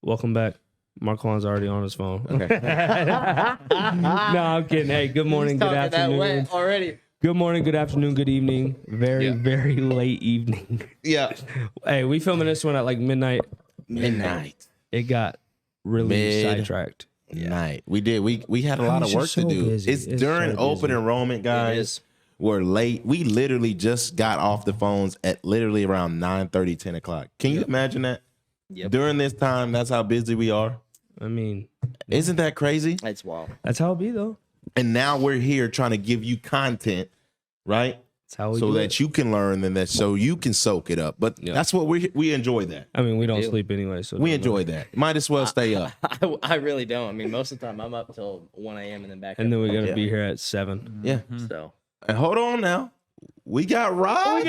Welcome back. Marquand's already on his phone. Okay. No, I'm kidding. Hey, good morning, good afternoon. Already. Good morning, good afternoon, good evening. Very late evening. Yeah. Hey, we filming this one at like midnight. It got really sidetracked. Night. We did. We had a lot of work to do. Busy. It's during so open busy. enrollment, guys. We're late. We literally just got off the phones at literally around 9:30, 10 o'clock. Can you imagine that? Yep. During this time, that's how busy we are. I mean, Isn't that crazy? That's wild. that's how it be though. And now we're here trying to give you content, right? That's how we So do that it. you can learn and that so you can soak it up. But that's what we enjoy that. I mean, we don't sleep anyway, so We enjoy that. Might as well stay up. I really don't. I mean, most of the time I'm up till 1 a.m. and then back And up. then we gotta be here at 7. Yeah. So And hold on now. We got Rod.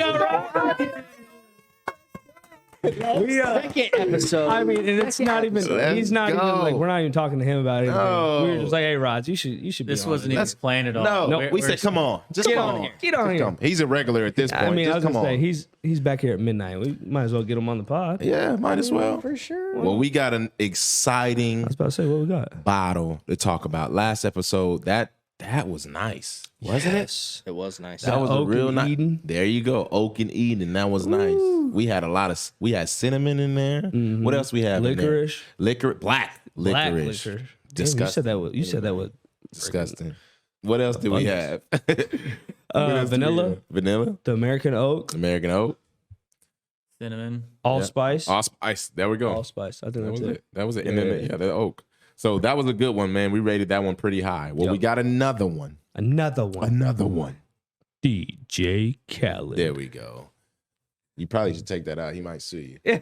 second episode. I mean, and it's not even. Let's He's not even go. like. We're not even talking to him about it. No. We were just like, "Hey, Rods, you should be." This on wasn't it." even planned at all. No, we said, come on. Just Get come on on. here. Get on here. Come. He's a regular at this point. I mean, I Just was come gonna say on. he's back here at midnight. We might as well get him on the pod. Yeah, might as well. for sure. Well, we got an I exciting was about to say, what we got? bottle to talk about. Last episode, that was nice, wasn't it? It was nice. That was a Oak real and nice. Eden. There you go, Oak and Eden. That was nice. We had we had cinnamon in there. What else we have? Licorice. Black Black licorice. liquor. Damn, Disgusting. you said that with Disgusting. What else do we have? vanilla, Vanilla, the American oak, American oak, Cinnamon. allspice. allspice. There we go. Allspice. I think That that's was it. it. That was it. And then the oak. So that was a good one, man. We rated that one pretty high. Well, we got another one. Another one. Another one. DJ Khaled. There we go. You probably should take that out. He might sue you.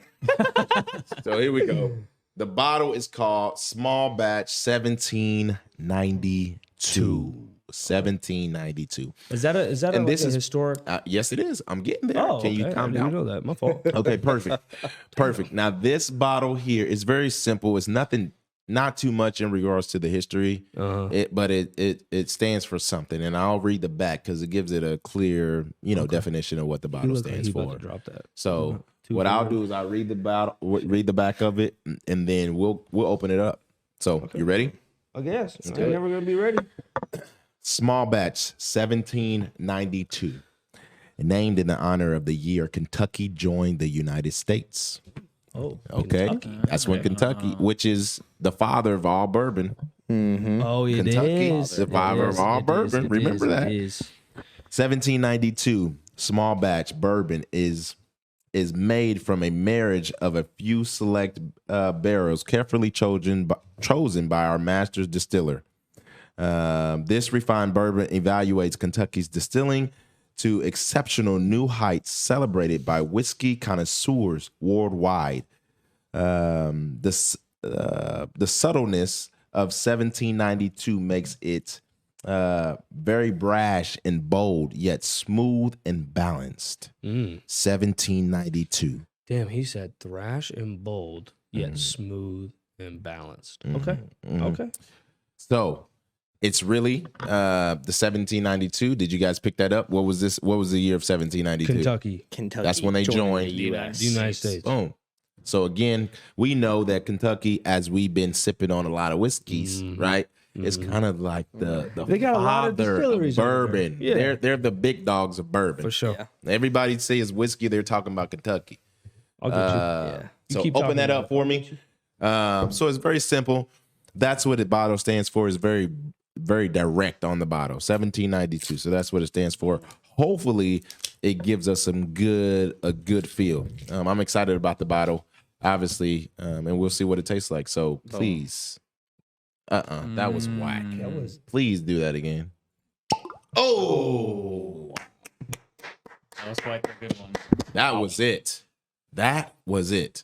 So here we go. The bottle is called Small Batch 1792. 1792. Is that a And this like a is- historic? Yes, it is. I'm getting there. Oh, Can you okay. calm I down? didn't know that. My fault. Okay, perfect. Perfect. Now, this bottle here is very simple. It's not too much in regards to the history, but it stands for something. And I'll read the back because it gives it a clear, definition of what the You bottle look like stands he about for. to drop that. So Two what I'll fingers. do is I'll read the back of it, and then we'll open it up. So you ready? I guess. I'm never gonna be ready. Small Batch 1792, named in the honor of the year Kentucky joined the United States. Oh, Okay, Kentucky. that's when Kentucky, which is the father of all bourbon. Oh, it Kentucky, is. the father of all bourbon. Remember that. 1792 small batch bourbon is made from a marriage of a few select barrels carefully chosen by our master's distiller. This refined bourbon evaluates Kentucky's distilling to exceptional new heights celebrated by whiskey connoisseurs worldwide. The subtleness of 1792 makes it very brash and bold, yet smooth and balanced. 1792. Damn, he said thrash and bold, yet smooth and balanced. Okay. Okay. So it's really the 1792. Did you guys pick that up? What was this? What was the year of 1792? Kentucky. That's when they joined the U.S. The United States. Boom. So again, we know that Kentucky, as we've been sipping on a lot of whiskeys, right? It's kind of like the They got a lot of father distilleries over there. bourbon. Yeah. They're the big dogs of bourbon. For sure. Yeah. Everybody says whiskey, they're talking about Kentucky. I'll get you. You So keep open talking that about up for me. So it's very simple. That's what the bottle stands for. It's very, very direct on the bottle. 1792. So that's what it stands for. Hopefully, it gives us a good feel. I'm excited about the bottle, obviously, and we'll see what it tastes like. So please, that was whack. Please do that again. Oh, That was quite a good one. that was it. That was it.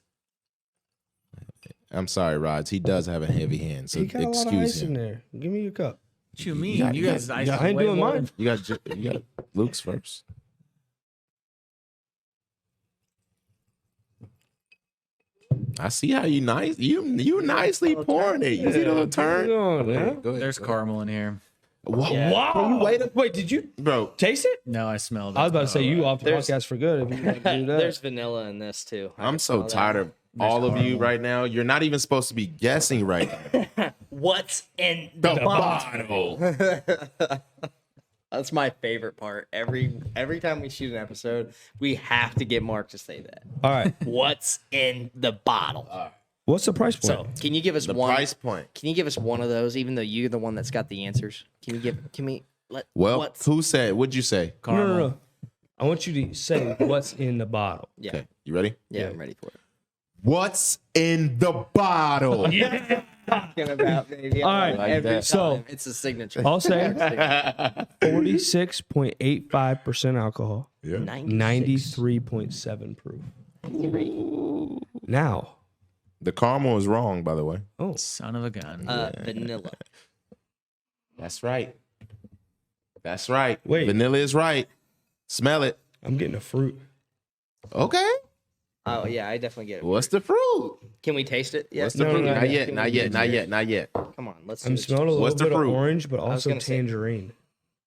I'm sorry, Rods. He does have a heavy hand, so You got a lot of excuse ice in him. there. Give me your cup. What you mean? got- You you guys, got- I I ain't way doing more mine. You got Luke's first. I see how you nicely pouring it. You see the little turn? on, man. Go ahead. There's caramel in here. Wow. Can you wait, did you Bro, taste it? No, I smelled it. I was about to say you off the There's- podcast for good if you do that. There's vanilla in this too. I'm so tired of all of you right now, you're not even supposed to be guessing right now. What's in the bottle? That's my favorite part. Every time we shoot an episode, we have to get Mark to say that. All right. What's in the bottle? What's the price point? So, can you give us The one price point. Can you give us one of those, even though you're the one that's got the answers? Well, what's who said? What'd you say? no. I want you to say what's in the bottle. yeah. Okay, you ready? Yeah, I'm ready for it. What's in the bottle? Talking about, baby. All right. Every time. So- it's a signature. I'll say 46.85% alcohol, Yeah. 93.7 proof. Now, The caramel is wrong, by the way. oh, Son of a gun. Vanilla. That's right. That's right. Wait. Vanilla is right. Smell it. I'm getting a fruit. Okay. Oh yeah, I definitely get it. What's the fruit? Can we taste it? Yes. No, no, Not yet. Not yet. Not yet. Not yet. Come on, let's. I'm do it. smelling a little What's the bit of fruit? orange, but also gonna say- tangerine.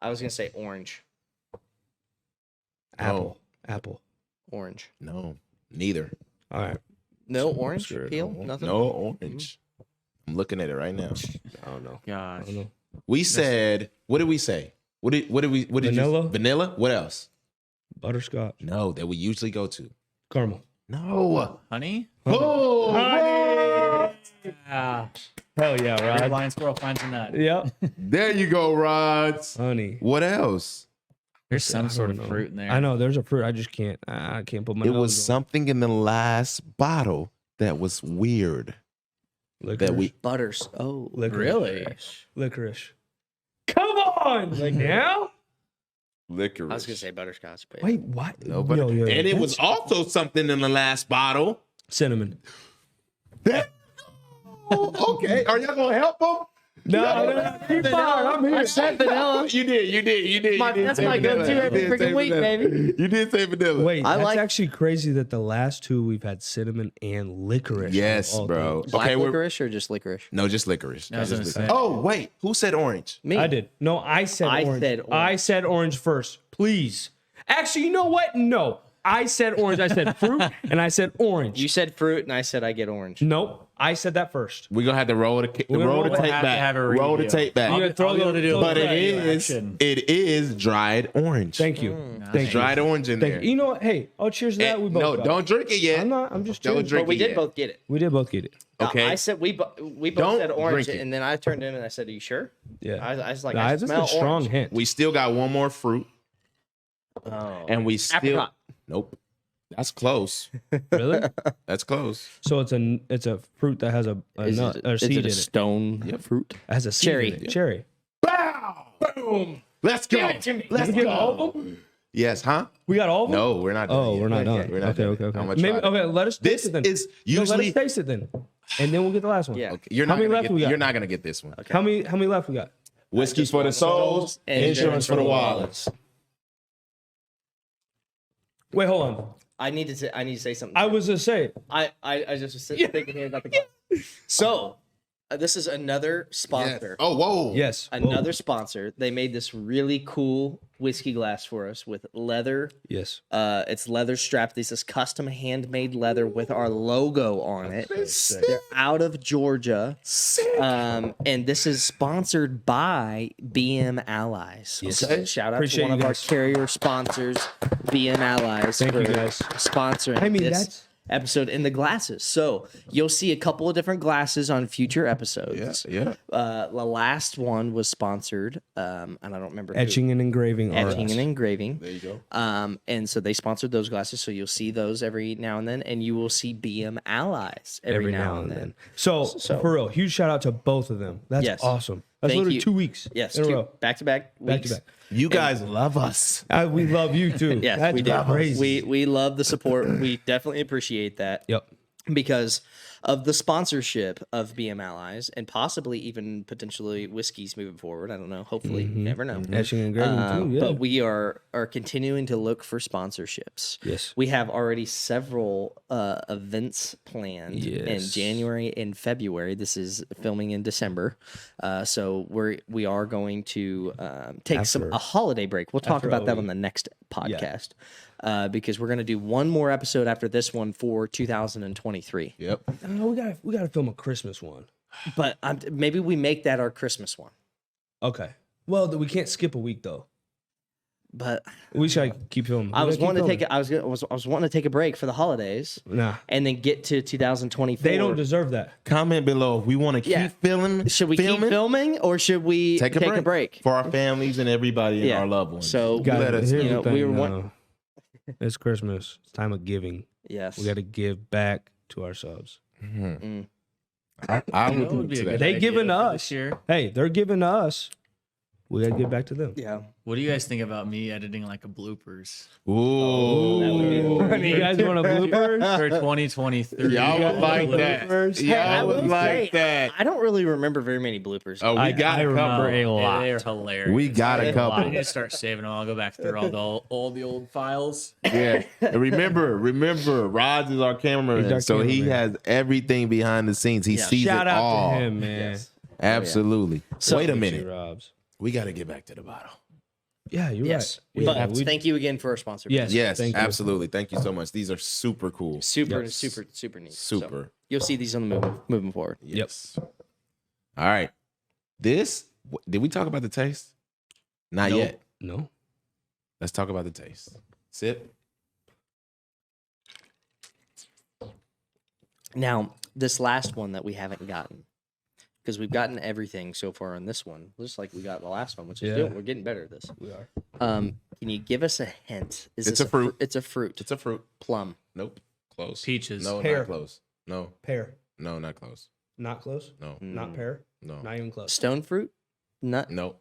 I was gonna say orange. Apple. Apple. Orange. No. Neither. All right. No orange Sure, peel. no. Nothing. No orange. I'm looking at it right now. I don't know. I Gosh. don't know. We said. What did we say? What did we? What did Vanilla? you? Vanilla. What else? Butterscotch. No, that we usually go to. Caramel. No. Honey? Oh. Ah. Hell yeah, Red Rod. blind squirrel finds a nut. Yep. There you go, Rods. Honey. What else? There's some I sort don't of know. fruit in there. I know there's a fruit. I just can't. I can't put my It nose was on. something in the last bottle that was weird. Licorice. That we. Butters. Oh, Licorice. Really? Licorice. Come on. Like now? Licorice. I was gonna say butterscotch, but Wait, what? No, but Yo, and it was that's- also something in the last bottle. cinnamon. Okay, are y'all gonna help him? No, keep fired. I'm here. I said vanilla. You did. That's my go-to every freaking week, baby. You did say vanilla. Wait, I that's like- actually crazy that the last two we've had cinnamon and licorice. Yes, of all bro. things. Black Okay, we're licorice or just licorice? no, just licorice. I was Just gonna licorice. say. Oh wait, who said orange? Me. I did. No, I said I orange. said orange. I said orange first. Please. Actually, you know what? No. I said orange. I said fruit, and I said orange. You said fruit, and I said I get orange. Nope. I said that first. We're gonna have to roll the gonna roll roll the it. tape Have to back. have a Roll the review. tape back. You gotta throw I'll the- go to do throw a But the- it review is action. dried orange. Thank you. Thank you. Dried orange in Thank there. you. You know what? Hey, oh, cheers to that. We both No, got it. don't drink it yet. I'm not. I'm just Don't cheering. drink But we it did yet. both get it. We did both get it. Okay. I said we both Don't said orange, drink it. and then I turned in and I said, "Are you sure?" Yeah. I was like, Nah, "I that's smell a strong orange." hint. We still got one more fruit, Oh. and we still Apricot. nope. That's close. Really? That's close. So it's a fruit that has a Is nut it, or is seed it in a it. stone fruit? It has a seed Cherry. in it. Cherry. Bow! Boom! Let's go. it to me. Let's Did we get all go. of them? Yes, huh? We got all of them? No, we're not done. Oh, yet. we're not done. We're not Okay, done. okay, okay. I'm gonna Maybe, try it. okay, let us taste This it then. is No, let usually us taste it then, and then we'll get the last one. Yeah. okay, you're How not many gonna left get, we got? You're not gonna get this one. How many left we got? Whiskey Just for the one souls, insurance for the wallets. Wait, hold on. I need to say something. I was gonna say. I just was sitting thinking here about the glass. So, this is another sponsor. Oh, whoa. Yes. Another sponsor. They made this really cool whiskey glass for us with leather. Yes. It's leather strapped. This is custom handmade leather with our logo on it. They're out of Georgia. And this is sponsored by BM Allies. Yes. So shout out Appreciate to one you of our guys. carrier sponsors, BM Allies, Thank for you, guys. sponsoring I mean, this that's- episode in the glasses. So you'll see a couple of different glasses on future episodes. Yeah. The last one was sponsored, and I don't remember who. Etching and engraving. Etching RS. and engraving. There you go. And so they sponsored those glasses, so you'll see those every now and then, and you will see BM Allies every now and then. So, So- for real, huge shout out to both of them. That's Yes. awesome. That's Thank literally you. 2 weeks. Yes, in a row. back to back Back weeks. to back. You guys love us. We love you too. Yes, That's we do. crazy. We love the support. We definitely appreciate that. Yep. Because of the sponsorship of BM Allies and possibly even potentially whiskeys moving forward. I don't know. Hopefully, you never know. Etching and engraving too. Yeah. But we are continuing to look for sponsorships. Yes. We have already several events planned in Yes. January and February. This is filming in December, so we are going to take After- a holiday break. We'll talk after about that OE. on the next podcast because we're going to do one more episode after this one for 2023. Yep. No, we gotta film a Christmas one. But maybe we make that our Christmas one. Okay. Well, we can't skip a week though. But We should keep filming. I was wanting to take take I was wanting to take a break for the holidays Nah, and then get to 2024. they don't deserve that. Comment below if we want to keep Yeah. filming. Should we keep filming or should we Take a break for our families and everybody and Yeah. our loved ones. So Guys, let us here's know. the thing, We were it's Christmas. It's time of giving. yes. We got to give back to our subs. I That would would be a do good that. They idea giving for us. this year. Hey, they're giving to us. We got to give back to them. Yeah. What do you guys think about me editing like a bloopers Ooh. that would be You guys want a blooper? for 2023? Y'all would like that. I Y'all will would like say, that. I don't really remember very many bloopers. Oh, we got a couple. They're hilarious. We got a I couple. need to start saving them. I'll go back through all the old files. Yeah. And remember, Rods is our cameraman, He's our so he cameraman. has everything behind the scenes. He Yeah. sees Shout it out all. to him, man. Yes. Absolutely. So- Wait a Appreciate minute. Robs. We got to get back to the bottle. Yeah, you're Yes. right. But Yeah, thank you again for our sponsor. Yes. Yes, Thank you. absolutely. Thank you so much. These are super cool. Super, Yes. super neat. So, Super. you'll see these on the moving forward. Yes. All right. Did we talk about the taste? Not Nope. yet. No. Let's talk about the taste. Sip. Now, this last one that we haven't gotten, because we've gotten everything so far on this one, just like we got the last one, which is Yeah. good. We're getting better at this. We are. Can you give us a hint? Is It's this a fruit. It's a fruit. It's a fruit. Plum. Nope. Close. Peaches. No, Pear. not close. No, Pear. no, not close. Not close. No, Not pear. no, Not even close. Stone fruit. Nut. no.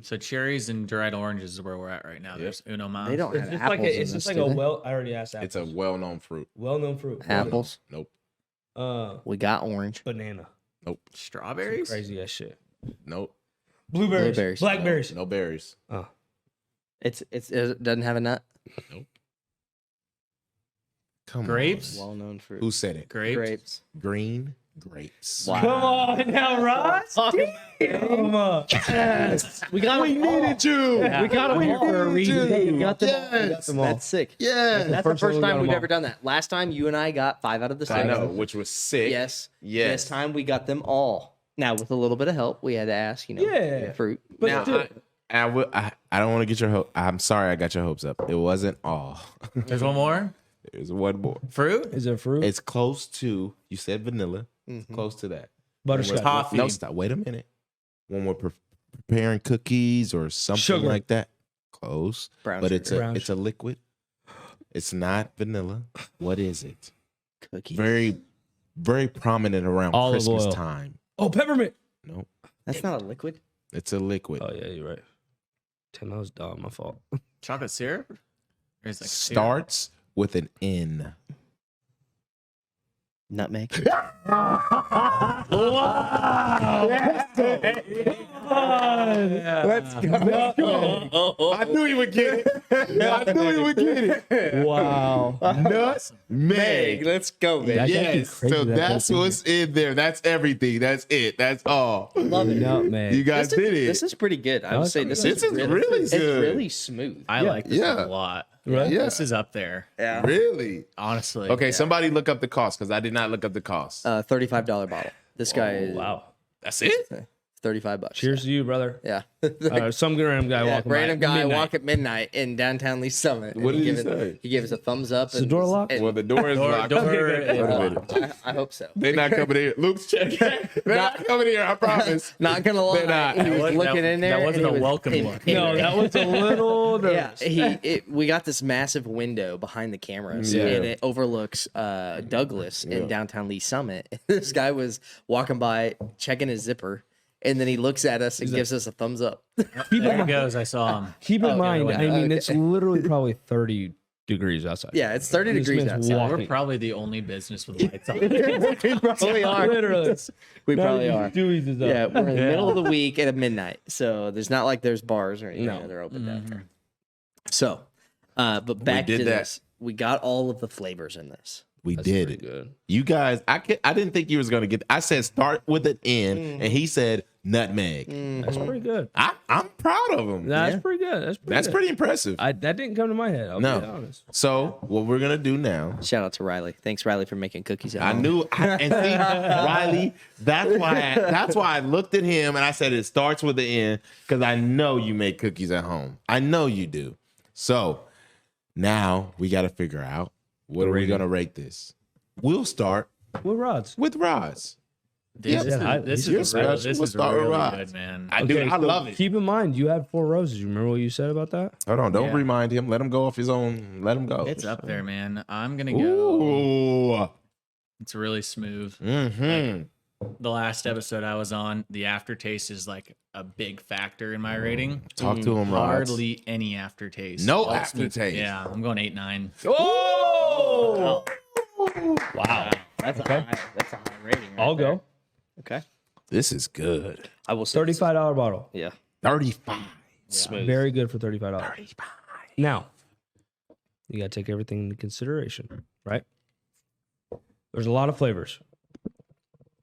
So cherries and dried oranges is where we're at right now. Yep. There's Uno Mas. They don't It's have just apples like in it's this, just like do a they? well. I already asked. It's a apples. well-known fruit. well-known fruit. Apples. Nope. We got orange. Banana. Nope. Strawberries. Crazy ass shit. Nope. Blueberries. Blueberries. Blackberries. No berries. Oh. It doesn't have a nut. Come Grapes? on. Well-known fruit. Who said it? Grapes. Green grapes. Wow. Come on now, Ross. Damn. We got. We needed you. We got him here for a reason. Hey, you got them all. Yes. We got them all. That's sick. Yeah. That's the First one first we got time them we've all. ever done that. Last time you and I got 5 out of the 6. I know, which was sick. Yes. Yes. This time we got them all. Now with a little bit of help, we had to ask. Yeah. Fruit. But Now, still, I don't want to get your hope. I'm sorry I got your hopes up. It wasn't all. There's one more. There's one more. Fruit. is it fruit? It's close to, you said vanilla. It's close to that. Butterscotch. Toffee. No, stop. Wait a minute. When we're preparing cookies or something Sugar. like that. Close. Brown but sugar. it's a liquid. It's not vanilla. What is it? Cookies. Very, very prominent around Olive Christmas oil. time. Oh, peppermint. No, That's not a liquid. it's a liquid. Oh yeah, you're right. Tim, that was dumb. My fault. Chocolate syrup. Or is it like syrup? Starts with an N. Nutmeg. Let's go. I knew he would get it. I knew he would get it. Wow. Nutmeg. Let's go, man. That's actually Yes. crazy So that that's whole what's in there. That's everything. That's it. That's all. Love it. Nutmeg. You guys This is, did it. this is pretty good. I would That's say pretty this good. is This is really It's good. really smooth. I like this Yeah. a lot. Right? Yeah. This is up there. Yeah. Really? Honestly. Okay, somebody look up the cost because I did not look up the cost. $35 bottle. This guy is Wow. That's it? $35. Cheers to you, brother. Yeah. Some random guy Yeah, walking random by. guy Midnight. walk at midnight in downtown Lee Summit. and What did he gave it- say? He gave us a thumbs up. the door locked? Well, the door is locked. door Wait a is minute. I hope so. They're not coming here. Luke's checking. They're not coming here. I promise. Not gonna lie, They're not. he was That looking in there. that wasn't and a he was welcome in look. No, that was a little Yeah, nervous. we got this massive window behind the cameras, Yeah. and it overlooks Douglas in downtown Lee Summit. This guy was walking by, checking his zipper, and then he looks at us and gives us a thumbs up. There he goes. I saw him. Keep in Okay, mind, well, I mean, okay. it's literally probably 30 degrees outside. Yeah, it's 30 This degrees man's outside. walking. We're probably the only business with lights on. We probably are. Literally. We Not probably even are. Dewey's is up. Yeah, we're in the middle of the week at midnight, so there's not like there's bars or anything. No. They're open down there. So, but back did to that. this, we got all of the flavors in this. We That's did pretty it. good. You guys, I didn't think you was gonna get. I said start with an N, and he said nutmeg. That's pretty good. I'm proud of him. That's pretty good. That's good. pretty impressive. That didn't come to my head. I'll be honest. So what we're gonna do now? Shout out to Riley. Thanks, Riley, for making cookies. At I home. knew, and see, Riley. That's why I looked at him and I said it starts with an N because I know you make cookies at home. I know you do. So now we got to figure out what are we gonna rate this. We'll start With rods. with rods. This is We'll really start with rods. good, man. I Okay, so love it. Keep in mind, you had 4 roses. You remember what you said about that? Hold on, don't Yeah. remind him. Let him go off his own. Let him go. It's up there, man. I'm gonna go. Ooh. It's really smooth. Mm-hmm. The last episode I was on, the aftertaste is like a big factor in my rating. Talk to him, Rods. Hardly any aftertaste. No All smooth. aftertaste. Yeah, I'm going 8-9. Oh! Wow. That's a high rating. Right I'll there. go. Okay. This is good. I will say $35 bottle. Yeah. 35. Smooth. Very good for $35. Now, you got to take everything into consideration, right? There's a lot of flavors.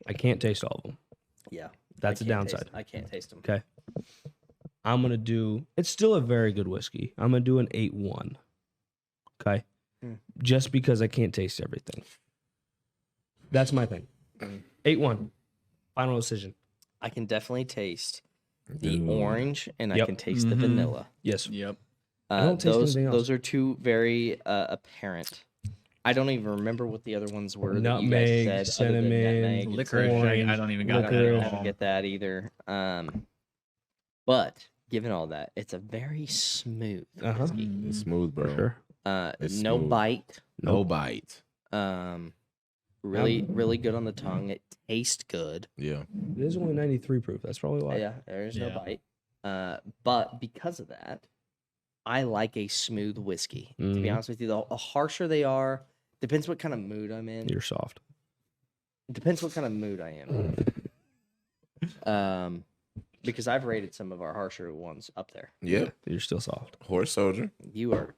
I can't taste all of them. Yeah. That's I a can't downside. taste- I can't taste them. Okay. I'm going to do, it's still a very good whiskey. I'm going to do an 8-1. Okay. Just because I can't taste everything. That's my thing. 8-1. Final decision. I can definitely taste the orange and I Yep. can taste the vanilla. Yes. Yep. don't taste Those anything else. those are two very apparent. I don't even remember what the other ones were. Nutmeg, that you guys said, other than cinnamon, nutmeg and Licorice. orange, I don't even I got don't, that I at don't all. get that either. But given all that, it's a very smooth Uh-huh. whiskey. It's smooth, bro. Sure. It's No smooth. bite. No bite. Really good on the tongue. It tastes good. Yeah. It is only 93 proof. That's probably why. Yeah, there's no Yeah. bite. But because of that, I like a smooth whiskey. To be Mhm. honest with you, the harsher they are, depends what kind of mood I'm in. You're soft. Depends what kind of mood I am. Because I've rated some of our harsher ones up there. Yeah. You're still soft. Horse soldier. You are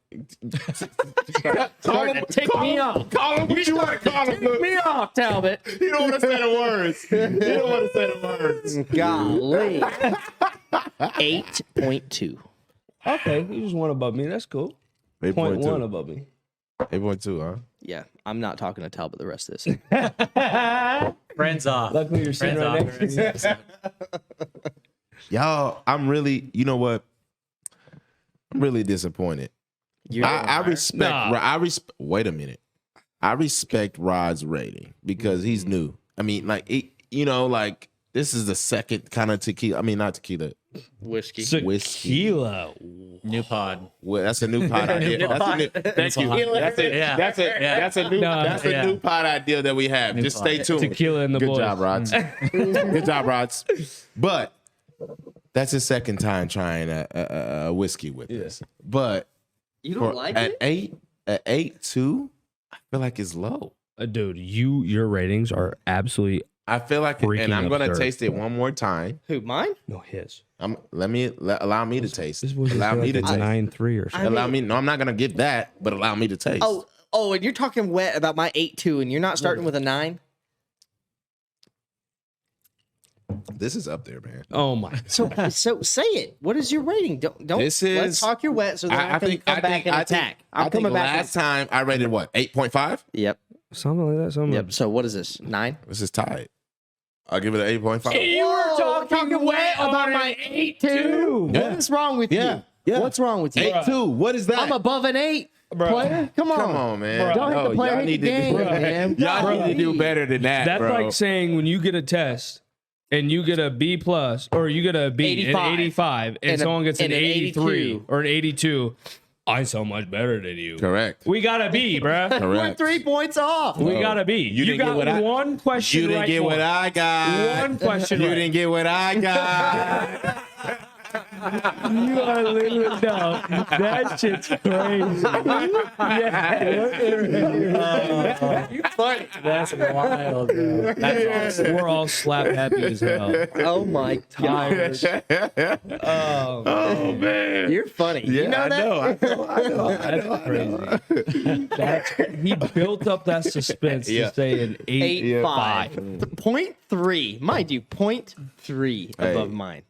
Call him, take me off. Call him what you want to call him. Look, me off, Talbot. you don't want to say the words. You don't want to say the words. Golly. 8.2. Okay. You just one above me. That's cool. 0.1 8.2. above me. 8.2, huh? Yeah, I'm not talking to Talbot the rest of this. Friends off. Luckily, you're sitting Friends right off. next to me. Y'all, I'm really, you know what? I'm really disappointed. I respect. Nah. Wait a minute. I respect Rod's rating because he's new. I mean, like, like this is the second kind of tequila. I mean, not tequila. Whiskey. Whiskey. Tequila. New pod. Well, that's a new pod idea. That's a new, thank you. That's a, Yeah. that's a, Yeah. that's a new, No, that's a yeah. new pod idea that we have. New Just pod. stay tuned. Tequila and the Good boys. job, Rods. Good job, Rods. But that's his second time trying a whiskey with us. But You don't like at it? 8.2, I feel like it's low. Dude, your ratings are absolutely I feel like, Freaking and I'm gonna absurd. taste it one more time. Who, mine? no his. Allow me to taste. This was Allow me to taste. 9.3 or something. Allow me. No, I'm not gonna get that, but allow me to taste. Oh, and you're talking wet about my 8.2, and you're not starting with a 9? This is up there, man. Oh my. So say it. What is your rating? Don't. This Let's is- talk your wet, so then I can come back and attack. I'm coming back. Last time I rated what 8.5. Yep. Something like that. Something. Yep. So what is this? 9? This is tied. I'll give it an 8.5. You were talking wet about my 8.2. Yeah. What's wrong with Yeah. you? Yeah. What's wrong with you? 8.2. What is that? I'm above an 8. Player, come on. Come on, man. Don't hit the player, y'all hit need the game, to do, man. Y'all need to do Golly. better than that, That's bro. like saying when you get a test and you get a B plus or you get a B 85. an 85 and, And someone gets an an 83 82. or an 82. I so much better than you. Correct. We got a B, bruh. We're Correct. 3 points off. We got a B. You didn't get got what I- one question You didn't right get for what it. I got. One question You right. didn't get what I got. You are literally no. That shit's crazy. That's wild, bro. That's awesome. We're all slap happy as hell. Oh my gosh. Oh man. You're funny. Yeah, You know that? I know. That's crazy. He built up that suspense Yeah. to say an 8.5. 0.3. Mind you, 0.3 above mine.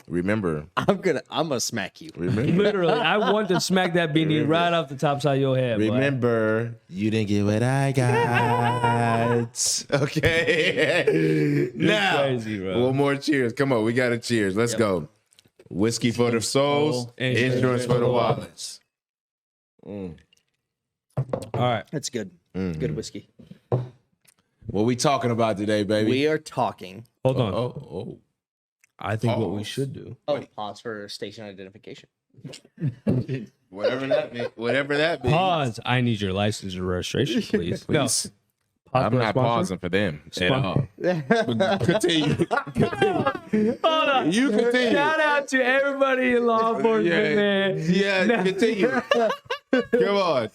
Remember. I'm gonna smack you. Literally, I want to smack that beanie right off the top side of your head. boy. Remember, you didn't get what I got. Okay. Now, crazy, bro. one more cheers. Come on, we got a cheers. Let's go. Whiskey for the souls, insurance for the wallets. All right. That's good. Good whiskey. What we talking about today, baby? We are talking. Hold on. Oh. I think what we Pause. should do. Oh, pause for station identification. Whatever that means. Whatever that means. Pause. I need your license and registration, please. Please. No. Pause I'm for a not sponsor. pausing for them at Spon- all. Continue. Hold on. You continue. Shout out to everybody in law enforcement, man. Yeah, continue. Come on.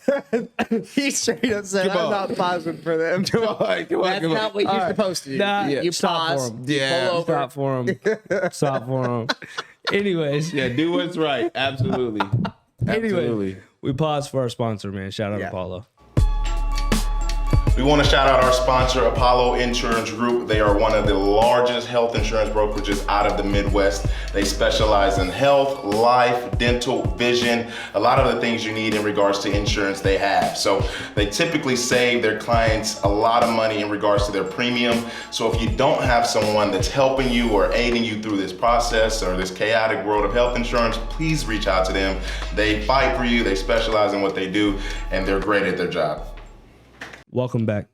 He straight up said, Come "I'm on. not pausing for them." Come on. That's not what you're supposed to do. Nah, You stop pause. for 'em. Yeah. Pull over. Stop for him. Stop for him. Anyways, Yeah, do what's right. Absolutely. Absolutely. we pause for our sponsor, man. Shout out to Paulo. We want to shout out our sponsor, Apollo Insurance Group. They are one of the largest health insurance brokerages out of the Midwest. They specialize in health, life, dental, vision, a lot of the things you need in regards to insurance they have. So they typically save their clients a lot of money in regards to their premium. So if you don't have someone that's helping you or aiding you through this process or this chaotic world of health insurance, please reach out to them. They fight for you, they specialize in what they do, and they're great at their job. Welcome back.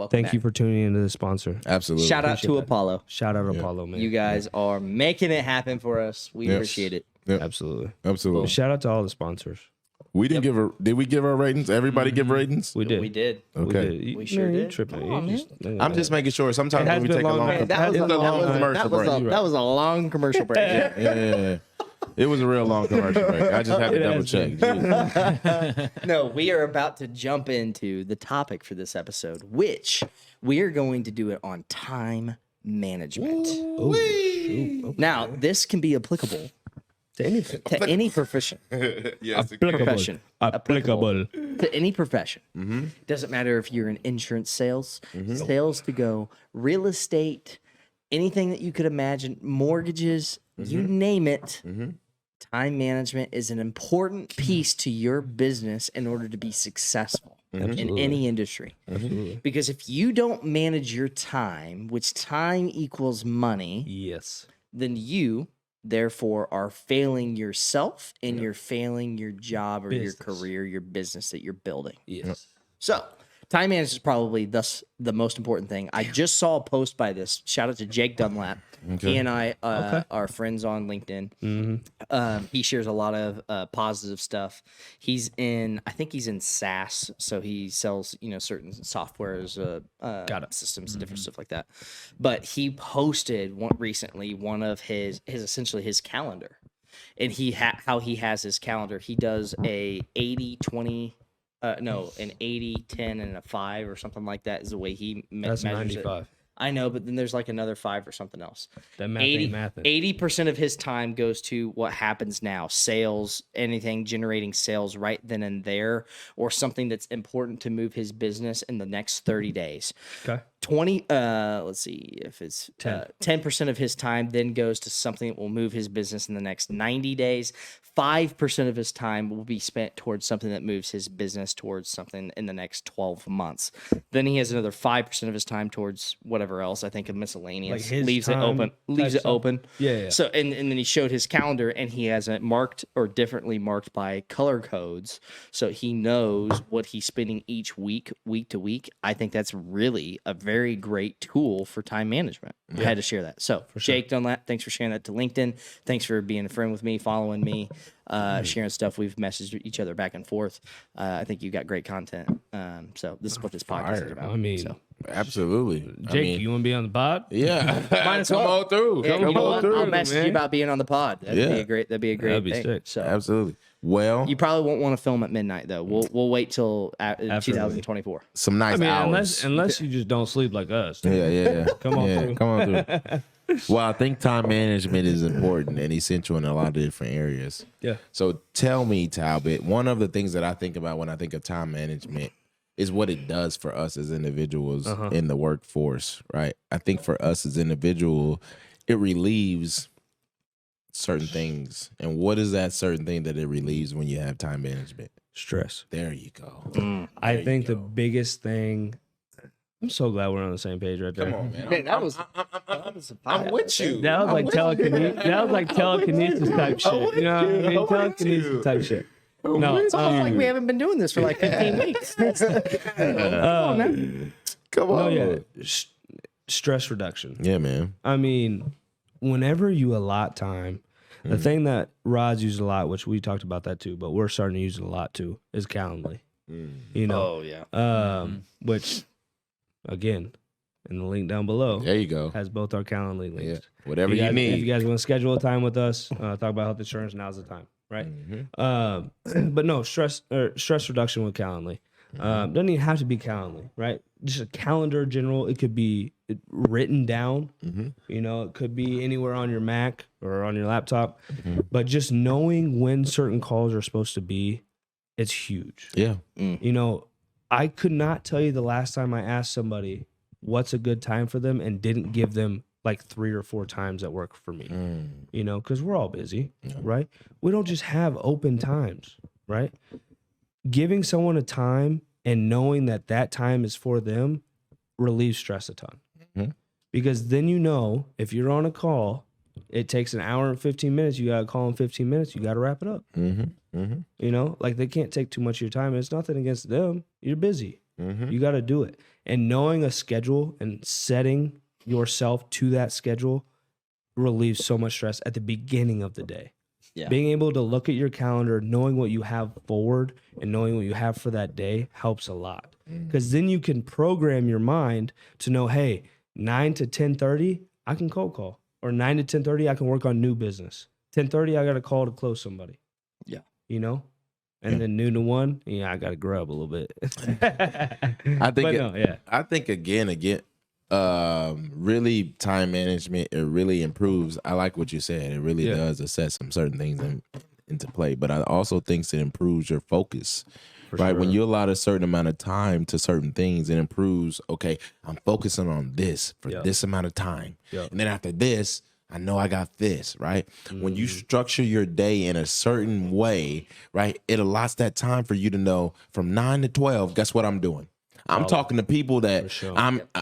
Thank you for tuning into the sponsor. Absolutely. Shout out to Apollo. Shout out to Apollo, man. You guys are making it happen for us. We Yes. appreciate it. Yep. Absolutely. Absolutely. Shout out to all the sponsors. We didn't did we give our ratings? Everybody give ratings? We did. We did. Okay. We did. We sure did. Tripping. Come on, You just- I'm just making sure. Sometimes It has we been take a long, long man. That was it's a a long long commercial break. that was a long commercial break. Yeah. It was a real long commercial break. I just had to It double has check. Jeez. No, we are about to jump into the topic for this episode, which we are going to do it on time management. Now, this can be applicable to anything. to any profession. Yes. Profession. Applicable. To any profession. Doesn't matter if you're in insurance sales, sales to go, real estate, anything that you could imagine, mortgages, you name it. Time management is an important piece to your business in order to be successful in any industry. Because if you don't manage your time, which time equals money, Yes. then you therefore are failing yourself and you're failing your job or your Business. career, your business that you're building. Yes. So, time management is probably thus the most important thing. I just saw a post by this. Shout out to Jake Dunlap. He and I are friends on LinkedIn. He shares a lot of positive stuff. He's in, I think he's in SaaS, so he sells certain softwares, systems, and different stuff like that. But he posted recently one of his essentially his calendar, and how he has his calendar. He does a 80-20. No, an 80, 10, and a 5 or something like that is the way he That's measures 95. it. I know, but then there's like another 5 or something else. That math ain't mathin'. 80% of his time goes to what happens now, sales, anything generating sales right then and there, or something that's important to move his business in the next 30 days. Okay. 20 let's see if it's 10% of his time then goes to something that will move his business in the next 90 days. 5% of his time will be spent towards something that moves his business towards something in the next 12 months. Then he has another 5% of his time towards whatever else, I think of miscellaneous. Like his leaves it time open. Leaves type it stuff? open. Yeah. So and then he showed his calendar and he has it marked or differently marked by color codes. So he knows what he's spending each week to week. I think that's really a very great tool for time management. I had to share that. So Jake Dunlap, thanks for sharing that to LinkedIn. Thanks for being a friend with me, following me, sharing stuff. We've messaged each other back and forth. I think you got great content. So this is what this podcast is about. I mean, so. Absolutely. Jake, you want to be on the pod? Yeah. Might as Come well. on through. Yeah, Come you know on what? through. I'll message man. you about being on the pod. That'd be a great That'd be thing. sick. So Absolutely. Well, you probably won't want to film at midnight though. We'll wait till 2024. some nice I mean, hours. unless you just don't sleep like us. Yeah. Come on through. Come on through. Well, I think time management is important and essential in a lot of different areas. Yeah. So tell me, Talbot, one of the things that I think about when I think of time management is what it does for us as individuals in the workforce, right? I think for us as individual, it relieves certain things. And what is that certain thing that it relieves when you have time management? Stress. There you go. I think the biggest thing. I'm so glad we're on the same page right there. Come on, man. Man, that was I'm with you. That was like telekinesis. That was like telekinesis type shit. You know what I mean? Telekinesis type shit. No, It's almost like we haven't been doing this for like 15 weeks. Come on, man. Come on. no, yeah, stress reduction. Yeah, man. I mean, whenever you allot time, the thing that Rod's used a lot, which we talked about that too, but we're starting to use it a lot too, is Calendly. You know, yeah. which again, in the link down below, There you go. has both our Calendly links. Yeah. Whatever If you If need. you guys want to schedule a time with us, talk about health insurance, now's the time, right? But no, stress reduction with Calendly. Doesn't even have to be Calendly, right? Just a calendar general. It could be written down. You know, it could be anywhere on your Mac or on your laptop. But just knowing when certain calls are supposed to be, it's huge. Yeah. You know, I could not tell you the last time I asked somebody what's a good time for them and didn't give them like 3 or 4 times that work for me. You know, because we're all busy, right? We don't just have open times, right? Giving someone a time and knowing that that time is for them relieves stress a ton. Because then you know if you're on a call, it takes an hour and 15 minutes. You got to call in 15 minutes. You got to wrap it up. You know, like they can't take too much of your time. It's nothing against them. You're busy. You got to do it. And knowing a schedule and setting yourself to that schedule relieves so much stress at the beginning of the day. Yeah. Being able to look at your calendar, knowing what you have forward and knowing what you have for that day helps a lot. Because then you can program your mind to know, hey, 9 to 10:30, I can cold call. Or 9 to 10:30, I can work on new business. 10:30, I got a call to close somebody. Yeah. You know? And then noon to 1, yeah, I got to grub a little bit. I think I think again, really time management, it really improves. I like what you said. It really does assess some certain things into play. But I also think it improves your focus. Right. When you allot a certain amount of time to certain things, it improves. Okay, I'm focusing on this for this amount of time. And then after this, I know I got this, right? When you structure your day in a certain way, right, it allots that time for you to know from 9 to 12, guess what I'm doing? I'm talking to people that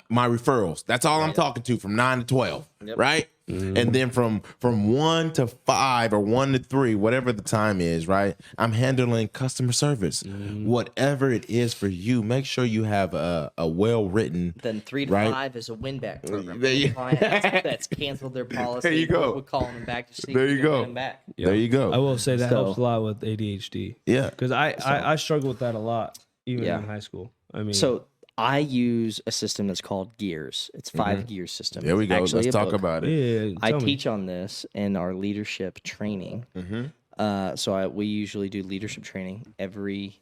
my referrals. That's all I'm talking to from 9 to 12, right? And then from 1 to 5 or 1 to 3, whatever the time is, right? I'm handling customer service. Whatever it is for you, make sure you have a well-written. Then 3 to 5 is a win-back program. There you- Client that's canceled their policy. There you go. We're calling them back to see There if you we can go. get them back. There you go. I will say that So- helps a lot with ADHD. Yeah. Because I struggle with that a lot, even Yeah. in high school. I mean, So I use a system that's called Gears. It's 5 gear system. There we It's go. actually Let's a talk book. about it. yeah, I tell me. teach on this in our leadership training. We usually do leadership training every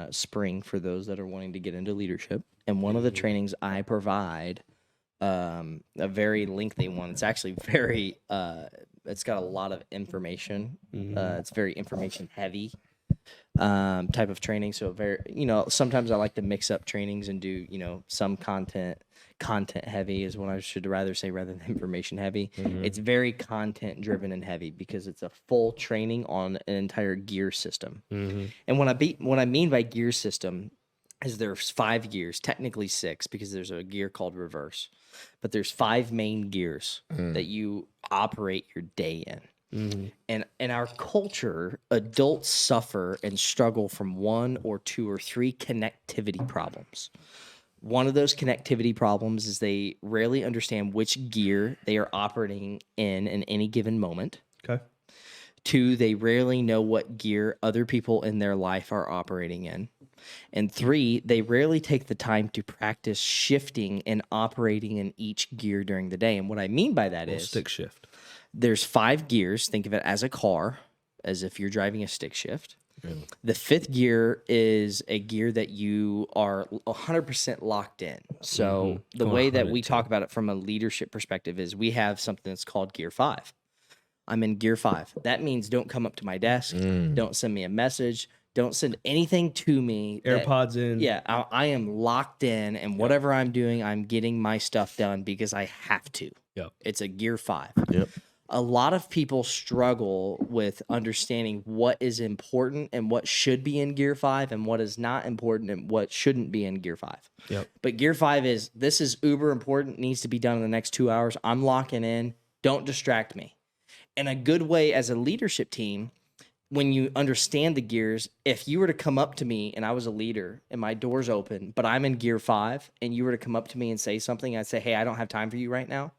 spring for those that are wanting to get into leadership. And one of the trainings I provide, a very lengthy one. It's actually very. It's got a lot of information. It's very information heavy. Type of training. So sometimes I like to mix up trainings and do, some content heavy is what I should rather say rather than information heavy. It's very content driven and heavy because it's a full training on an entire gear system. And what I mean by gear system is there's 5 gears, technically 6 because there's a gear called reverse, but there's 5 main gears that you operate your day in. And in our culture, adults suffer and struggle from 1 or 2 or 3 connectivity problems. One of those connectivity problems is they rarely understand which gear they are operating in any given moment. Okay. 2, they rarely know what gear other people in their life are operating in. And 3, they rarely take the time to practice shifting and operating in each gear during the day. And what I mean by that is Stick shift. there's 5 gears. Think of it as a car, as if you're driving a stick shift. The 5th gear is a gear that you are 100% locked in. So the way that we talk about it from a leadership perspective is we have something that's called gear 5. I'm in gear 5. That means don't come up to my desk. Don't send me a message. Don't send anything to me. AirPods in. Yeah, I am locked in, and whatever I'm doing, I'm getting my stuff done because I have to. Yep. It's a gear 5. Yep. A lot of people struggle with understanding what is important and what should be in gear 5 and what is not important and what shouldn't be in gear 5. Yep. But gear 5 is, this is uber important, needs to be done in the next 2 hours. I'm locking in. Don't distract me. And a good way as a leadership team, when you understand the gears, if you were to come up to me and I was a leader and my door's open, but I'm in gear 5 and you were to come up to me and say something, I'd say, hey, I don't have time for you right now.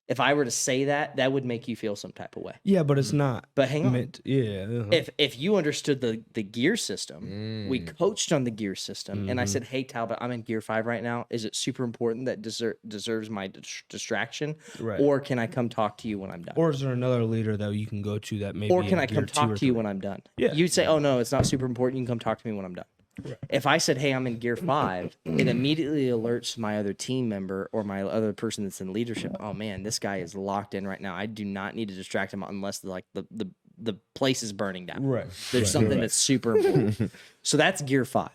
If I were to say that, that would make you feel some type of way. Yeah, but it's not. But hang on. Yeah. If you understood the gear system, we coached on the gear system, and I said, hey, Talbot, I'm in gear 5 right now. Is it super important that deserves my distraction? Right. Or can I come talk to you when I'm done? Or is there another leader that you can go to that maybe? Or can in I come gear 2 talk or to you 3? when I'm done? Yeah. You'd say, oh, no, it's not super important. You can come talk to me when I'm done. Right. If I said, hey, I'm in gear 5, it immediately alerts my other team member or my other person that's in leadership. Oh, man, this guy is locked in right now. I do not need to distract him unless the place is burning down. Right. There's something that's super important. So that's gear 5.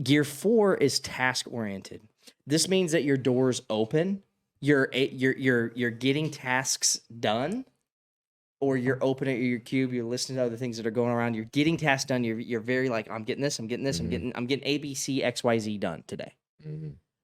Gear 4 is task oriented. This means that your door's open. You're getting tasks done. Or you're open at your cube, you're listening to other things that are going around, you're getting tasks done, you're very like, I'm getting this, I'm getting this, I'm getting A, B, C, X, Y, Z done today.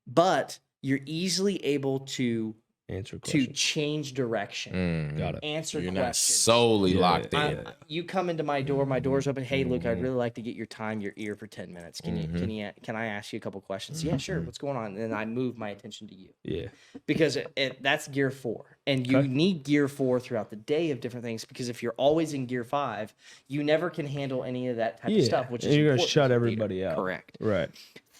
But you're easily able to Answer questions. change direction. Got it. Answer You're not questions. solely locked in. You come into my door's open. Hey, Luke, I'd really like to get your ear for 10 minutes. Can I ask you a couple questions? Yeah, sure. What's going on? And then I move my attention to you. Yeah. Because that's gear 4. And you need gear 4 throughout the day of different things, because if you're always in gear 5, you never can handle any of that type of stuff, which is you're going to important shut as a leader. everybody out. Correct. Right.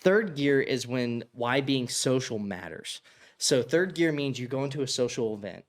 3rd gear is why being social matters. So 3rd gear means you go into a social event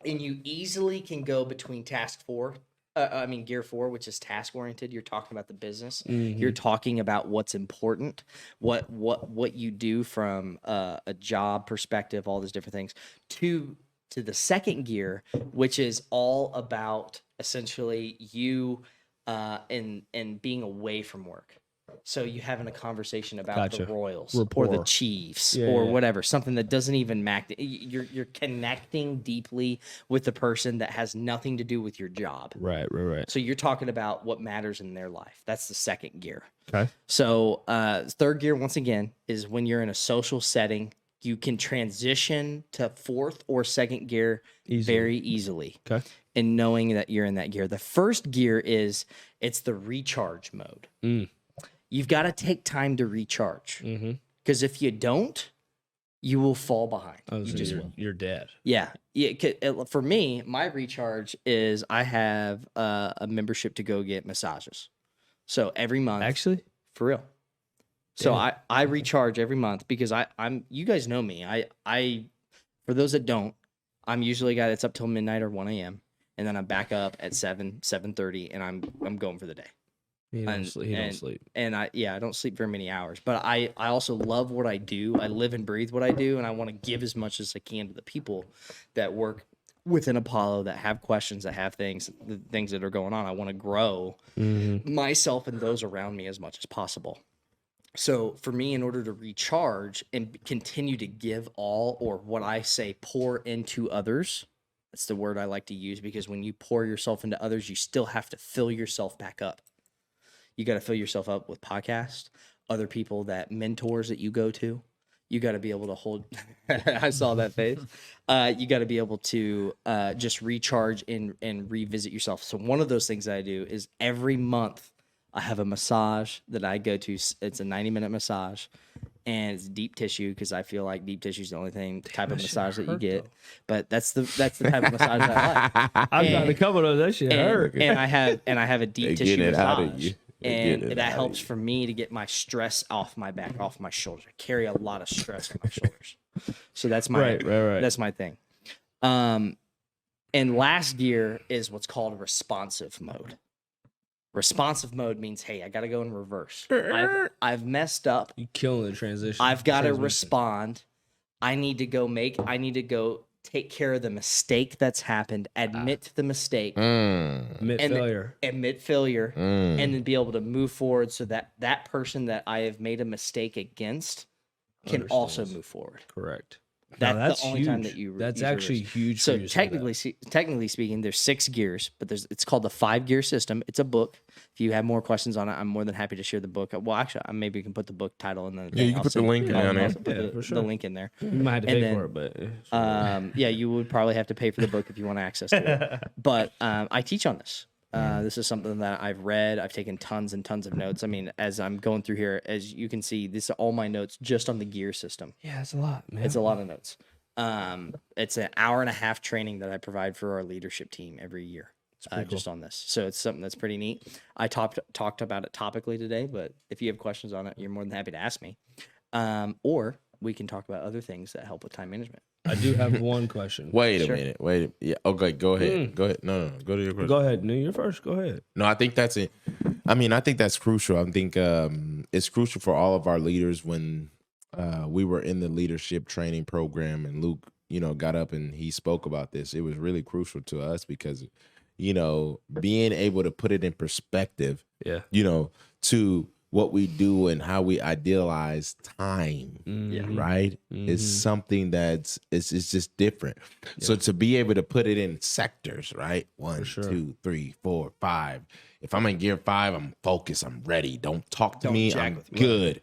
and you easily can go between gear 4, which is task oriented. You're talking about the business. You're talking about what's important, what you do from a job perspective, all those different things, to the 2nd gear, which is all about essentially you and being away from work. So you having a conversation about the Royals or the Chiefs or whatever, something that doesn't even matter. You're connecting deeply with the person that has nothing to do with your job. Right. So you're talking about what matters in their life. That's the 2nd gear. Okay. So 3rd gear, once again, is when you're in a social setting, you can transition to 4th or 2nd gear very easily. Okay. And knowing that you're in that gear. The 1st gear it's the recharge mode. You've got to take time to recharge, because if you don't, you will fall behind. You're dead. Yeah. For me, my recharge is I have a membership to go get massages. So every month, Actually, for real. So I recharge every month because I'm you guys know me. I for those that don't, I'm usually a guy that's up till midnight or 1 a.m. and then I'm back up at 7:30 and I'm going for the day. He don't sleep. And I don't sleep very many hours. But I also love what I do. I live and breathe what I do, and I want to give as much as I can to the people that work within Apollo, that have questions, that have things that are going on. I want to grow myself and those around me as much as possible. So for me, in order to recharge and continue to give all, or what I say, pour into others, that's the word I like to use, because when you pour yourself into others, you still have to fill yourself back up. You got to fill yourself up with podcasts, other people, mentors that you go to. You got to be able to hold. I saw that face. You got to be able to just recharge and revisit yourself. So one of those things that I do is every month I have a massage that I go to. It's a 90-minute massage. and it's deep tissue because I feel like deep tissue is the only type of that shit massage that you hurt, get. though. But that's the type of massage that I like. I've got a And- couple of those. That shit hurt. And I have a They deep getting tissue it out of massage. you. They And getting it that out of helps you. for me to get my stress off my back, off my shoulders. I carry a lot of stress on my shoulders. So that's my Right. that's my thing. And last gear is what's called responsive mode. Responsive mode means, hey, I got to go in reverse. I've messed up. You killing the transition. I've got to Transmission. respond. I need to go take care of the mistake that's happened, admit to the mistake, Admit and failure. admit failure, and then be able to move forward so that that person that I have made a mistake against can also Understands. move forward. Correct. That's Now, the only time huge. that you That's use actually reverse. huge. So for you to say that. technically speaking, there's 6 gears, but it's called the 5-gear system. It's a book. If you have more questions on it, I'm more than happy to share the book. Well, actually, maybe you can put the book title in the. Yeah, you can I'll put the send- link I'll- down I'll there. put Yeah, the, for the sure. link in there. You might have to And pay then, for it, but Yeah, you would probably have to pay for the book if you want access to it. But I teach on this. This is something that I've read. I've taken tons and tons of notes. I mean, as I'm going through here, as you can see, these are all my notes just on the gear system. yeah, it's a lot, man. It's a lot of notes. It's an hour and a half training that I provide for our leadership team every year, just on this. So it's something that's pretty neat. I talked about it topically today, but if you have questions on it, you're more than happy to ask me. Or we can talk about other things that help with time management. I do have one question. Wait a Sure. minute. Wait. Yeah. Okay. Go ahead. Go ahead. No. Go to your question. Go ahead. No, you're first. Go ahead. No, I think that's it. I mean, I think that's crucial. I think it's crucial for all of our leaders when we were in the leadership training program and Luke, got up and he spoke about this. It was really crucial to us because, being able to put it in perspective, Yeah. to what we do and how we idealize time, right? Is something it's just different. So to be able to put it in sectors, right? 1, 2, 3, 4, 5. If I'm in gear 5, I'm focused. I'm ready. Don't talk to me. jack I'm with me. good.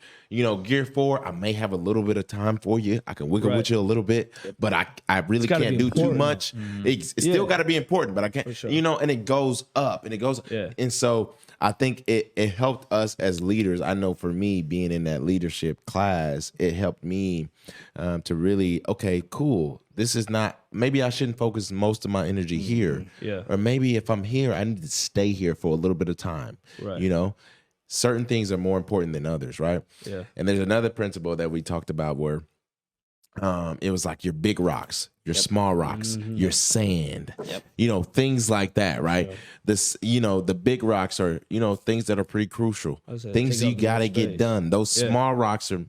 Gear 4, I may have a little bit of time for you. I can wiggle with you a little bit, but I really gotta can't be do too important, much. It's still Yeah. got to be important, but I can't, sure. and it goes up and it goes. Yeah. And so I think it helped us as leaders. I know for me, being in that leadership class, it helped me to really, okay, cool. This is not, maybe I shouldn't focus most of my energy here. Yeah. Or maybe if I'm here, I need to stay here for a little bit of time. Right. Certain things are more important than others, right? Yeah. And there's another principle that we talked about where it was like your big rocks, your small rocks, your sand, things like that, right? This, the big rocks are, things that are pretty crucial, I was gonna things take you up got to more get space. done. Those Yeah. small rocks are,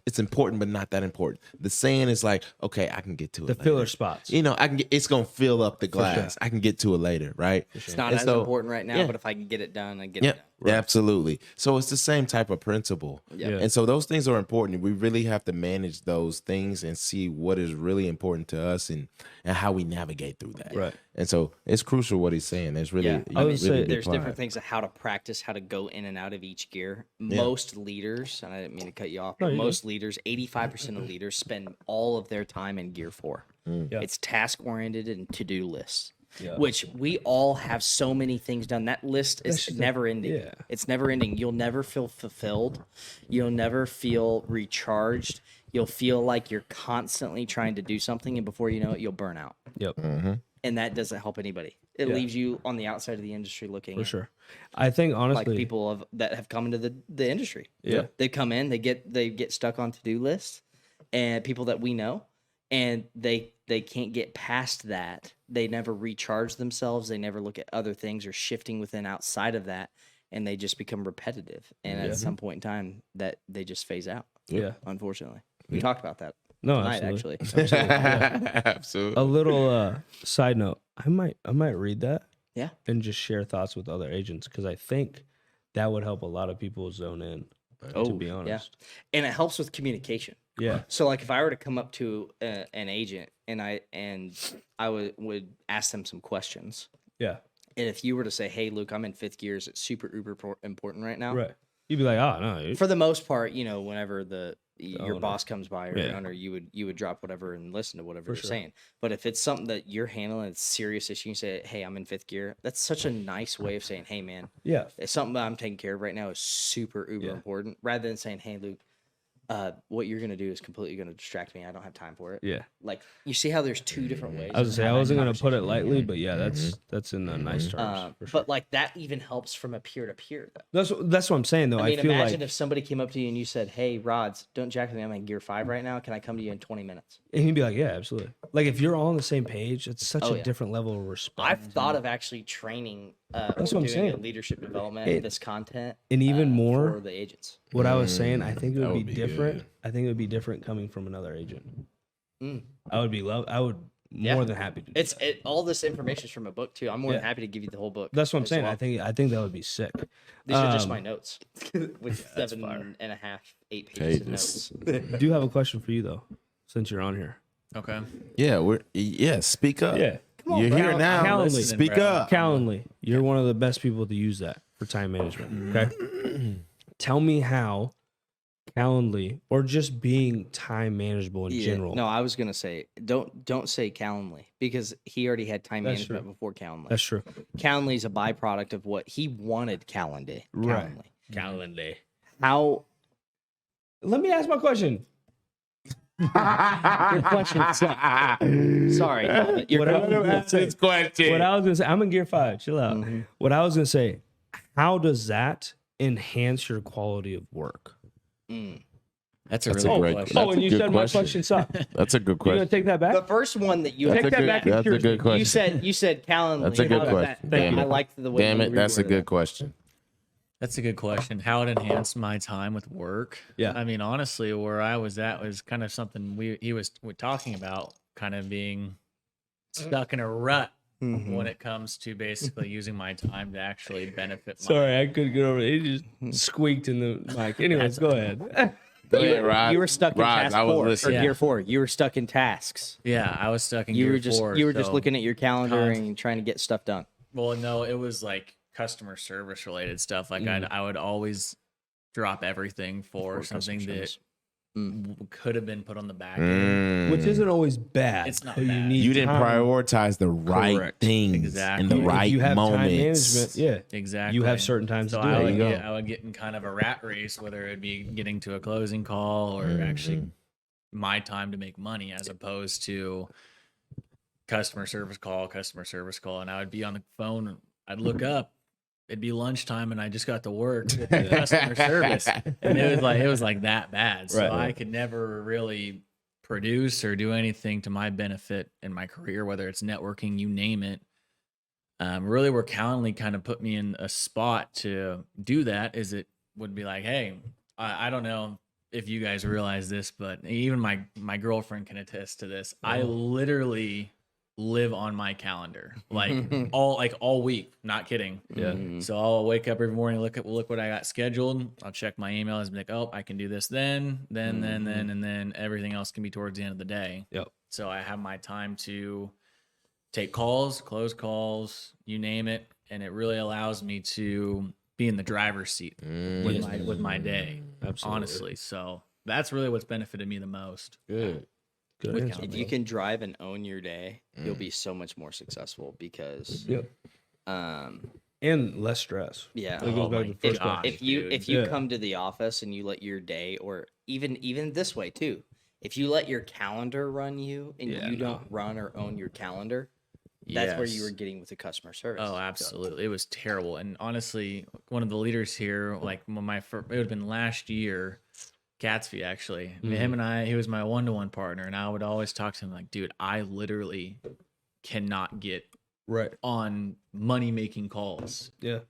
it's important, but not that important. The sand is like, okay, I can get to it The later. filler spots. I can get, it's going to fill up the glass. I can get to it later, right? It's not And as so- important right now, yeah. but if I can get it done, I get Yeah, it done. absolutely. So it's the same type of principle. Yeah. And so those things are important. We really have to manage those things and see what is really important to us and how we navigate through that. Right. And so it's crucial what he's saying. There's really, Yeah, you I would mean, say really there's apply. different things of how to practice, how to go in and out of each gear. Most leaders, and I didn't mean to cut you off, but you're most leaders, 85% of leaders spend all of their time in gear 4. Yeah. It's task oriented and to do lists, Yeah. which we all have so many things done. That list is never ending. yeah. It's never ending. You'll never feel fulfilled. You'll never feel recharged. You'll feel like you're constantly trying to do something, and before you know it, you'll burn out. Yep. And that doesn't help anybody. It leaves you on the outside of the industry looking For in. sure. I think honestly, Like people that have come into the industry. Yeah. They come in, they get stuck on to-do lists, and people that we know, and they can't get past that. They never recharge themselves. They never look at other things or shifting within outside of that, and they just become repetitive. And at some point in time, that they just phase out. yeah. Unfortunately, we talked about that No, tonight. absolutely. Actually, Absolutely. A little side note. I might read that. Yeah. And just share thoughts with other agents because I think that would help a lot of people zone in. To be honest. and it helps with communication. Yeah. So like if I were to come up to an agent and I would ask them some questions, Yeah. and if you were to say, "Hey, Luke, I'm in 5th gear. It's super uber important right now." Right. You'd be like, oh no. For the most part, whenever your owner. boss comes by or your Yeah. owner, you would drop whatever and listen to whatever For they're sure. saying. But if it's something that you're handling, it's a serious issue, you say, "Hey, I'm in 5th gear." That's such a nice way of saying, "Hey, man, Yeah. it's something that I'm taking care of right now is super uber important," rather than saying, "Hey, Luke, what you're gonna do is completely gonna distract me. I don't have time for it. Yeah. Like you see how there's two different ways. I was of gonna say I having wasn't gonna put it conversation. lightly, but yeah, that's in the nice terms. For sure. But like that even helps from a peer to peer. That's what I'm saying though. I mean, feel imagine like if somebody came up to you and you said, "Hey, Rods, don't jack with me. I'm in Gear 5 right now. Can I come to you in 20 minutes?" and he'd be like, yeah, absolutely. Like if you're all on the same page, it's such Oh, a yeah. different level of respect. I've thought of actually training. That's or what I'm doing saying. a leadership development, this content, And even more, for the agents. what I was saying, I think it would that be would be different. good. I think it would be different coming from another agent. Mm. I would more than happy to do that. All this information is from a book too. I'm more than Yeah. happy to give you the whole book. That's what I'm as saying. well. I think that would be sick. These are just Um, my notes with 7.5, 8 pages of Pages. notes. I do have a question for you though, since you're on here. Okay. Yeah, speak up. Yeah. You're here now. Calendly. Speak Bro. up. Calendly, you're one of the best people to use that for time management. Okay. Tell me how Calendly or just being time manageable in general. No, I was gonna say don't say Calendly because he already had time That's management true. before Calendly. That's true. Calendly is a byproduct of what he wanted. Calendly. Right. Calendly. Calendly. How Let me ask my question. your question sucked. Sorry. Your What I- question. What I was gonna say, I'm in Gear 5. Chill out. Mm-hmm. What I was gonna say, how does that enhance your quality of work? That's a That's a really great- good question. That's Oh, a and you good said question. my question sucked. That's a good You gonna question. take that back? the first one that you That's Take a that good, back and that's a curious good me. question. you said Calendly. That's a good How does question. that- Damn I it. liked the way Damn you it, that's a reworded good it. question. That's a good question. How it enhanced my time with work. Yeah. I mean, honestly, where I was at was kind of something he was talking about, kind of being stuck in a rut when it comes to basically using my time to actually benefit. Sorry, I couldn't get over it. It just squeaked in the mic. Anyways, go ahead. Go ahead, Rod. You were stuck in Rod, task I was 4 or listening. Gear 4. You were stuck in tasks. Yeah, I was stuck in. You Gear were just 4, just so- looking at your calendar Con- and trying to get stuff done. Well, no, it was like customer service related stuff. Like I would always drop everything for something that could have been put on the back end. Which isn't always bad. It's not So bad. need You didn't time. prioritize the right Correct. things Exactly. in the If right If you have moments. time management, yeah. Exactly. You have certain times So to do I it. would, There you I would get in kind of a rat race, whether it be getting to a closing call or actually my time to make money, as opposed to customer service call, and I would be on the phone. I'd look up. It'd be lunchtime, and I just got to work with the customer service, and it was like that bad. So Right. I could never really produce or do anything to my benefit in my career, whether it's networking, you name it. Really, where Calendly kind of put me in a spot to do that is it would be like, hey, I don't know if you guys realize this, but even my girlfriend can attest to this. I literally live on my calendar all week, not kidding. Yeah. So I'll wake up every morning, look what I got scheduled. I'll check my emails and be like, oh, I can do this then, and then everything else can be towards the end of the day. Yep. So I have my time to take calls, close calls, you name it, and it really allows me to be in the driver's seat with my day. Absolutely. Honestly. So that's really what's benefited me the most. Good. Good With answer. If you can drive and own your day, you'll be so much more successful because, Yep. And less stress. yeah. That goes back to the first gosh, question. If you Yeah. come to the office and you let your day, or even this way too, if you let your calendar run you and Yeah, you don't run or own your calendar, that's where you were getting with the customer service. Oh, absolutely. It was terrible. And honestly, one of the leaders here, like when it would have been last year, Gatsby actually, him and I, he was my one-to-one partner. And I would always talk to him like, dude, I literally cannot get Right. on money-making calls. Yeah.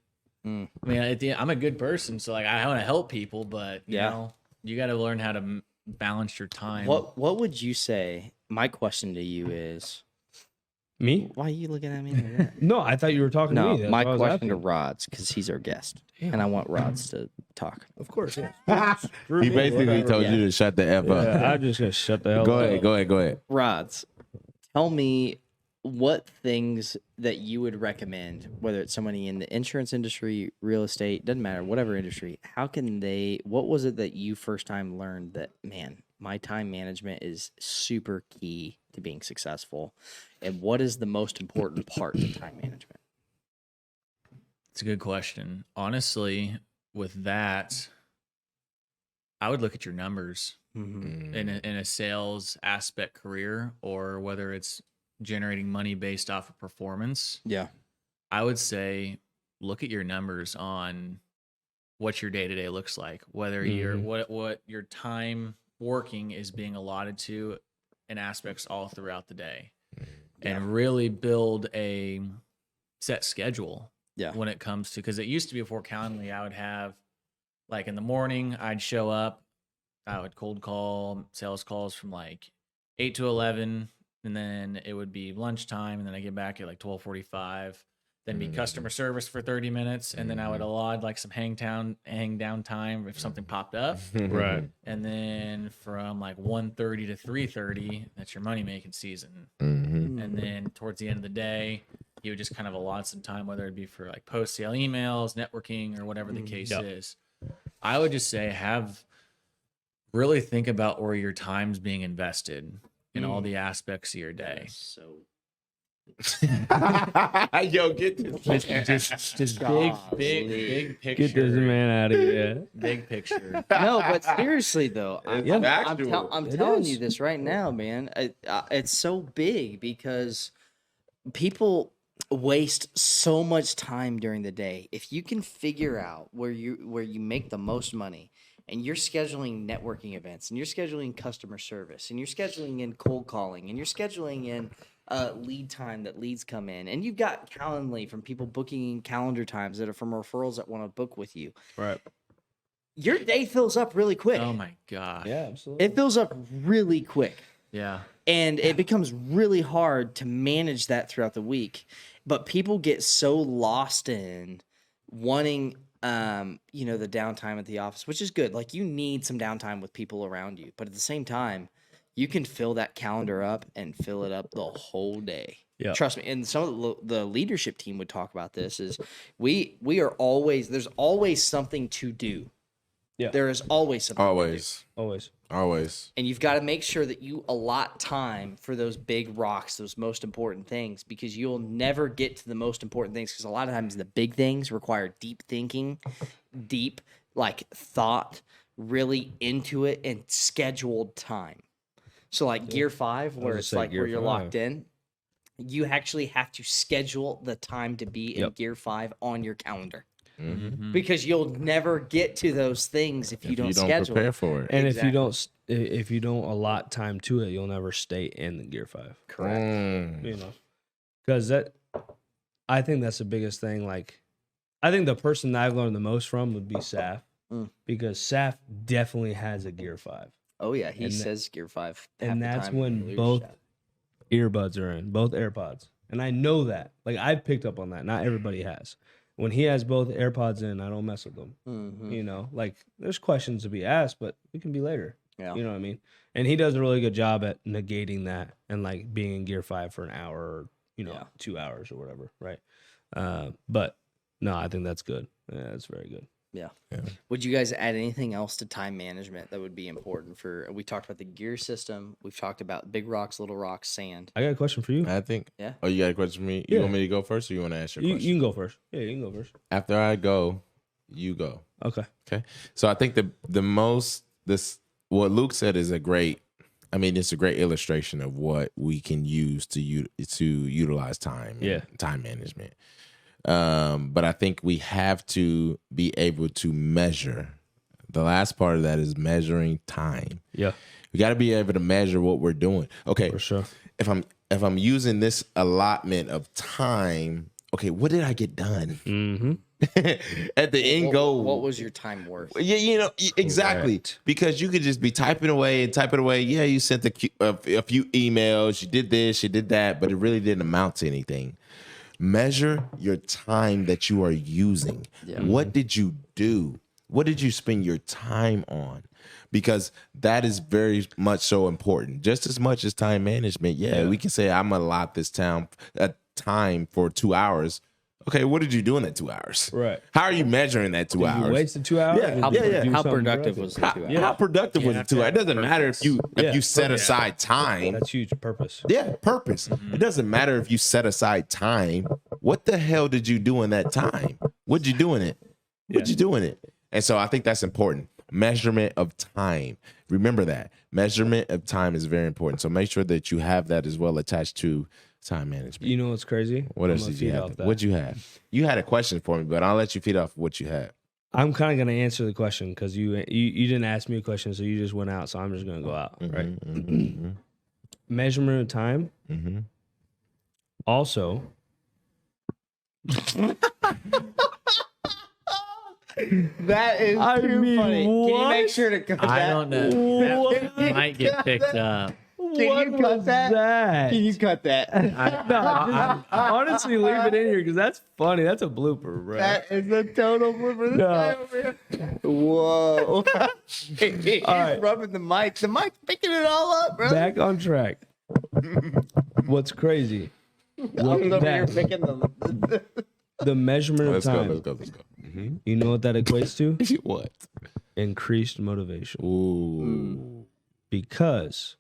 I mean, I'm a good person. So like, I want to help people, but you Yeah. know, you got to learn how to balance your time. What would you say? My question to you is, Me? why are you looking at me like that? No, I thought you were talking to No, me. That's my why I was question to asking. Rods, because he's our guest, and I want Rods to talk. Of course. Yeah. He basically told you to shut the F up. Yeah, I'm just gonna shut the hell Go up. ahead. Go ahead. Rods, tell me what things that you would recommend, whether it's somebody in the insurance industry, real estate, doesn't matter, whatever industry. What was it that you first time learned that, man, my time management is super key to being successful? And what is the most important part to time management? It's a good question. Honestly, with that, I would look at your numbers Mm-hmm. in a sales aspect career, or whether it's generating money based off of performance. Yeah. I would say look at your numbers on what your day to day looks like, whether you're what your time working is being allotted to in aspects all throughout the day, and really build a set schedule. Yeah. When it comes to, because it used to be before Calendly, I would have like in the morning, I'd show up, I would cold call sales calls from like 8 to 11, and then it would be lunchtime, and then I get back at like 12:45. Then be customer service for 30 minutes, and then I would allot like some hang down time if something popped up. Right. And then from like 1:30 to 3:30, that's your money making season. Mm-hmm. And then towards the end of the day, you would just kind of allot some time, whether it be for like post sale emails, networking, or whatever the case is. I would just say really think about where your time's being invested in all the aspects of your day. So Yo, get this. Just Golly. big picture. Get this man out of here. Big picture. no, but seriously though, I'm factual. telling is. you this right now, man. It's so big because people waste so much time during the day. If you can figure out where you make the most money, and you're scheduling networking events, and you're scheduling customer service, and you're scheduling in cold calling, and you're scheduling in lead time that leads come in, and you've got Calendly from people booking calendar times that are from referrals that want to book with you. Right. Your day fills up really quick. Oh my god. Yeah, absolutely. It fills up really quick. Yeah. And it becomes really hard to manage that throughout the week. But people get so lost in wanting, the downtime at the office, which is good. Like, you need some downtime with people around you. But at the same time, you can fill that calendar up and fill it up the whole day. Yeah. Trust me. And some of the leadership team would talk about this is we are always, there's always something to do. Yeah. There is always something to do. Always. And you've got to make sure that you allot time for those big rocks, those most important things, because you'll never get to the most important things. Because a lot of times the big things require deep thinking, deep thought, really into it, and scheduled time. So like Gear 5, where it's like where you're locked in, you actually have to schedule the time to be in Gear 5 on your calendar. Mm-hmm. Because you'll never get to those things if you don't schedule prepare it. for it. And Exactly. if you don't allot time to it, you'll never stay in the Gear 5. Correct. You know, because I think that's the biggest thing. Like, I think the person that I've learned the most from would be Saf, because Saf definitely has a Gear 5, Oh yeah, he And says Gear 5, and half the that's time in when the both leadership. earbuds are in, both AirPods, and I know that. Like, I've picked up on that. Not everybody has. When he has both AirPods in, I don't mess with them. Mhm. You know, like, there's questions to be asked, but it can be later. Yeah. You know what I mean? And he does a really good job at negating that and like being in Gear 5 for an hour or, 2 hours or whatever. Right. But no, I think that's good. Yeah, that's very good. Yeah. Would you guys add anything else to time management that would be important for? We talked about the gear system. We've talked about big rocks, little rocks, sand. I got a question for you. I think. Yeah. Oh, you got a question for me? You Yeah. want me to go first, or you want to ask your You question? can go first. Yeah, you can go first. After I go, you go. Okay. Okay. So I think what Luke said is it's a great illustration of what we can use to utilize time. Yeah. And time management. But I think we have to be able to measure. The last part of that is measuring time. Yeah, We got to be able to measure what we're doing. Okay. for sure. If I'm using this allotment of time, okay, what did I get done? Mm-hmm. At the end goal. What was your time worth? Yeah, exactly. Correct. Because you could just be typing away. Yeah, you sent a few emails, you did this, you did that, but it really didn't amount to anything. Measure your time that you are using. Yeah. What did you do? What did you spend your time on? Because that is very much so important. Just as much as time management. Yeah. We can say I'm gonna allot this time for 2 hours. Okay, what did you do in that 2 hours? Right. How are you measuring that 2 hours? You wasted 2 hours. Yeah, Or did you do How something productive was productive? the 2 hours? How productive was it 2 hours? It doesn't matter if you set aside time. That's huge purpose. Yeah, purpose. It doesn't matter if you set aside time. What the hell did you do in that time? What'd you do in it? What'd you do in it? And so I think that's important. Measurement of time. Remember that. Measurement of time is very important. So make sure that you have that as well attached to time management. You know what's crazy? What I'm else gonna did you feed have? off that. What'd you have? You had a question for me, but I'll let you feed off what you had. I'm kind of gonna answer the question because you didn't ask me a question, so you just went out. So I'm just gonna go out. Right. Measurement of time. Also, That is I too mean, funny. Can you what? make sure to cut I that? don't know. That might get picked up. Can you cut that? Can you cut that? No, just honestly, leave it in here because that's funny. That's a blooper, bro. That is a total blooper. This guy over here. Whoa. He's right. rubbing the mic. The mic's picking it all up, bro. Back on track. What's crazy? I'm over here that. picking the. The measurement of Let's go. time. Let's go. You know what that equates to? What? Increased motivation. Ooh. Because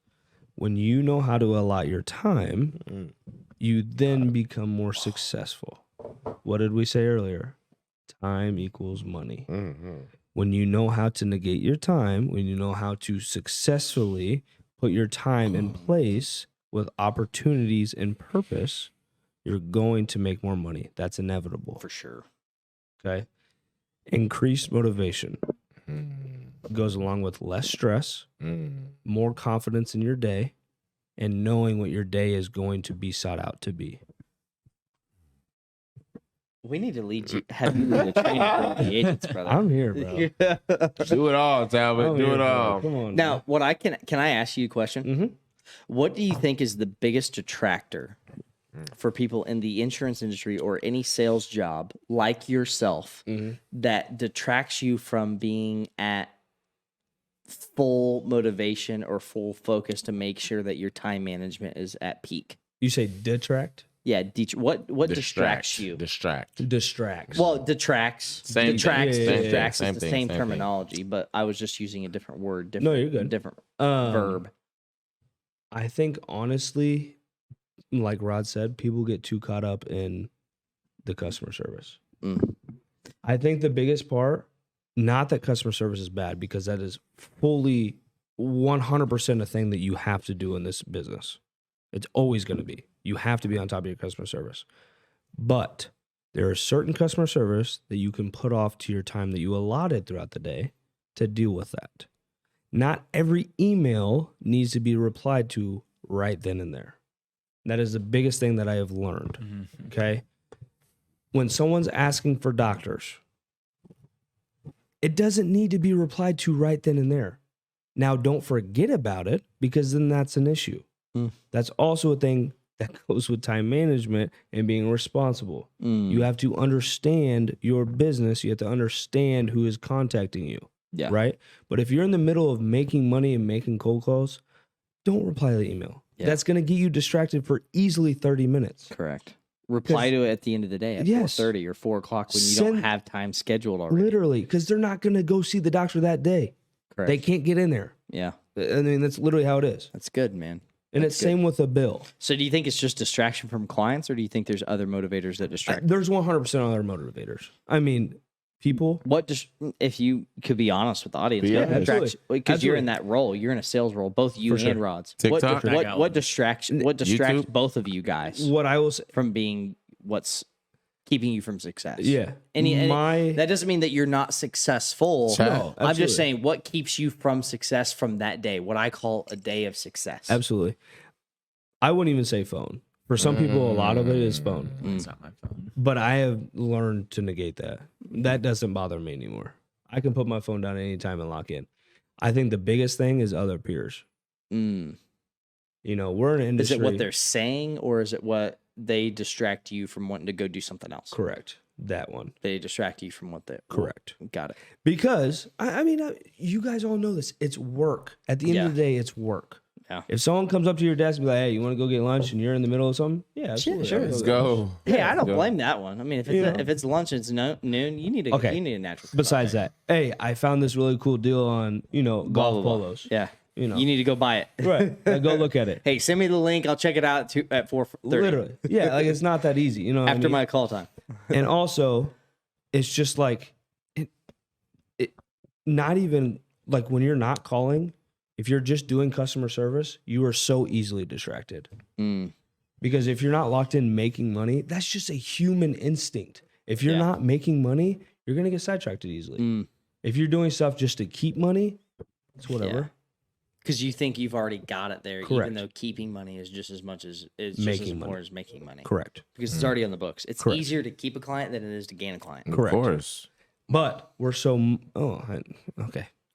when you know how to allot your time, you then become more successful. What did we say earlier? Time equals money. When you know how to negate your time, when you know how to successfully put your time in place with opportunities and purpose, you're going to make more money. That's inevitable. For sure. Okay. Increased motivation goes along with less stress, more confidence in your day, and knowing what your day is going to be sought out to be. We need to have you lead a training for the agents, brother. I'm here, bro. Do it all, Talbot. I'm Do here, it bro. all. Come on. Now, what I can I ask you a question? Mhm. What do you think is the biggest detractor for people in the insurance industry or any sales job like yourself that detracts you from being at full motivation or full focus to make sure that your time management is at peak? You say detract? Yeah, what distracts you? Distracts. Well, detracts. Same thing. Detracts. Yeah, yeah, yeah. Distracts Same is the thing, same same thing. terminology, but I was just using a different word. No, you're good. Different Um, verb. I think honestly, like Rod said, people get too caught up in the customer service. I think the biggest part, not that customer service is bad, because that is fully 100% a thing that you have to do in this business. It's always going to be. You have to be on top of your customer service. But there is certain customer service that you can put off to your time that you allotted throughout the day to deal with that. Not every email needs to be replied to right then and there. That is the biggest thing that I have learned. Okay. When someone's asking for doctors, it doesn't need to be replied to right then and there. Now, don't forget about it, because then that's an issue. That's also a thing that goes with time management and being responsible. You have to understand your business. You have to understand who is contacting you. Yeah. Right. But if you're in the middle of making money and making cold calls, don't reply to the email. Yeah. That's going to get you distracted for easily 30 minutes. Correct. Reply to it at the end of the day at Yes. 4:30 or 4 o'clock when you don't Send- have time scheduled already. Literally, because they're not going to go see the doctor that day. Correct. They can't get in there. Yeah. I mean, that's literally how it is. That's good, man. And That's it's same with a bill. So do you think it's just distraction from clients, or do you think there's other motivators that distract? There's 100% other motivators. I mean, people. If you could be honest with the audience, Yeah, what distracts, absolutely. because you're in Absolutely. that role, you're in a sales role, both you For sure. and Rods. TikTok? What distracts YouTube? both of you guys What I will say, from being what's keeping you from success? yeah. Any my, that doesn't mean that you're not successful. Chat. No, I'm absolutely. just saying what keeps you from success from that day, what I call a day of success. Absolutely. I wouldn't even say phone. For some people, a lot of it is phone. It's not my phone. But I have learned to negate that. That doesn't bother me anymore. I can put my phone down at any time and lock in. I think the biggest thing is other peers. Mm. You know, we're in an Is industry. it what they're saying, or is it what they distract you from wanting to go do something else? Correct. That one. They distract you from what they Correct. Got it. Because, I mean, you guys all know this. It's work. At the end of the day, it's work. Yeah. If someone comes up to your desk and be like, hey, you want to go get lunch, and you're in the middle of something? Yeah, absolutely. sure. I'll Let's there. go. Hey, I don't go. blame that one. I mean, if it's You know. if it's lunch and it's noon, you need a Okay. you need a natural. Besides that, hey, I found this really cool deal on, golf Blah, blah, blah. polos. Yeah. You know. You need to go buy it. Right. Now go look at it. Hey, send me the link. I'll check it out at 4:30. Literally. Yeah, like it's not that easy. You know what I After mean? my call time. And also, it's just like not even like when you're not calling, if you're just doing customer service, you are so easily distracted. Because if you're not locked in making money, that's just a human instinct. If you're not making money, you're going to get sidetracked easily. If you're doing stuff just to keep money, it's whatever. Because you think you've already got it there, Correct. even though keeping money is just as much as it's Making just as important money. as making money. Correct. Because it's already on the books. It's Correct. easier to keep a client than it is to gain a client. Correct. Of course. But we're so, okay. I'm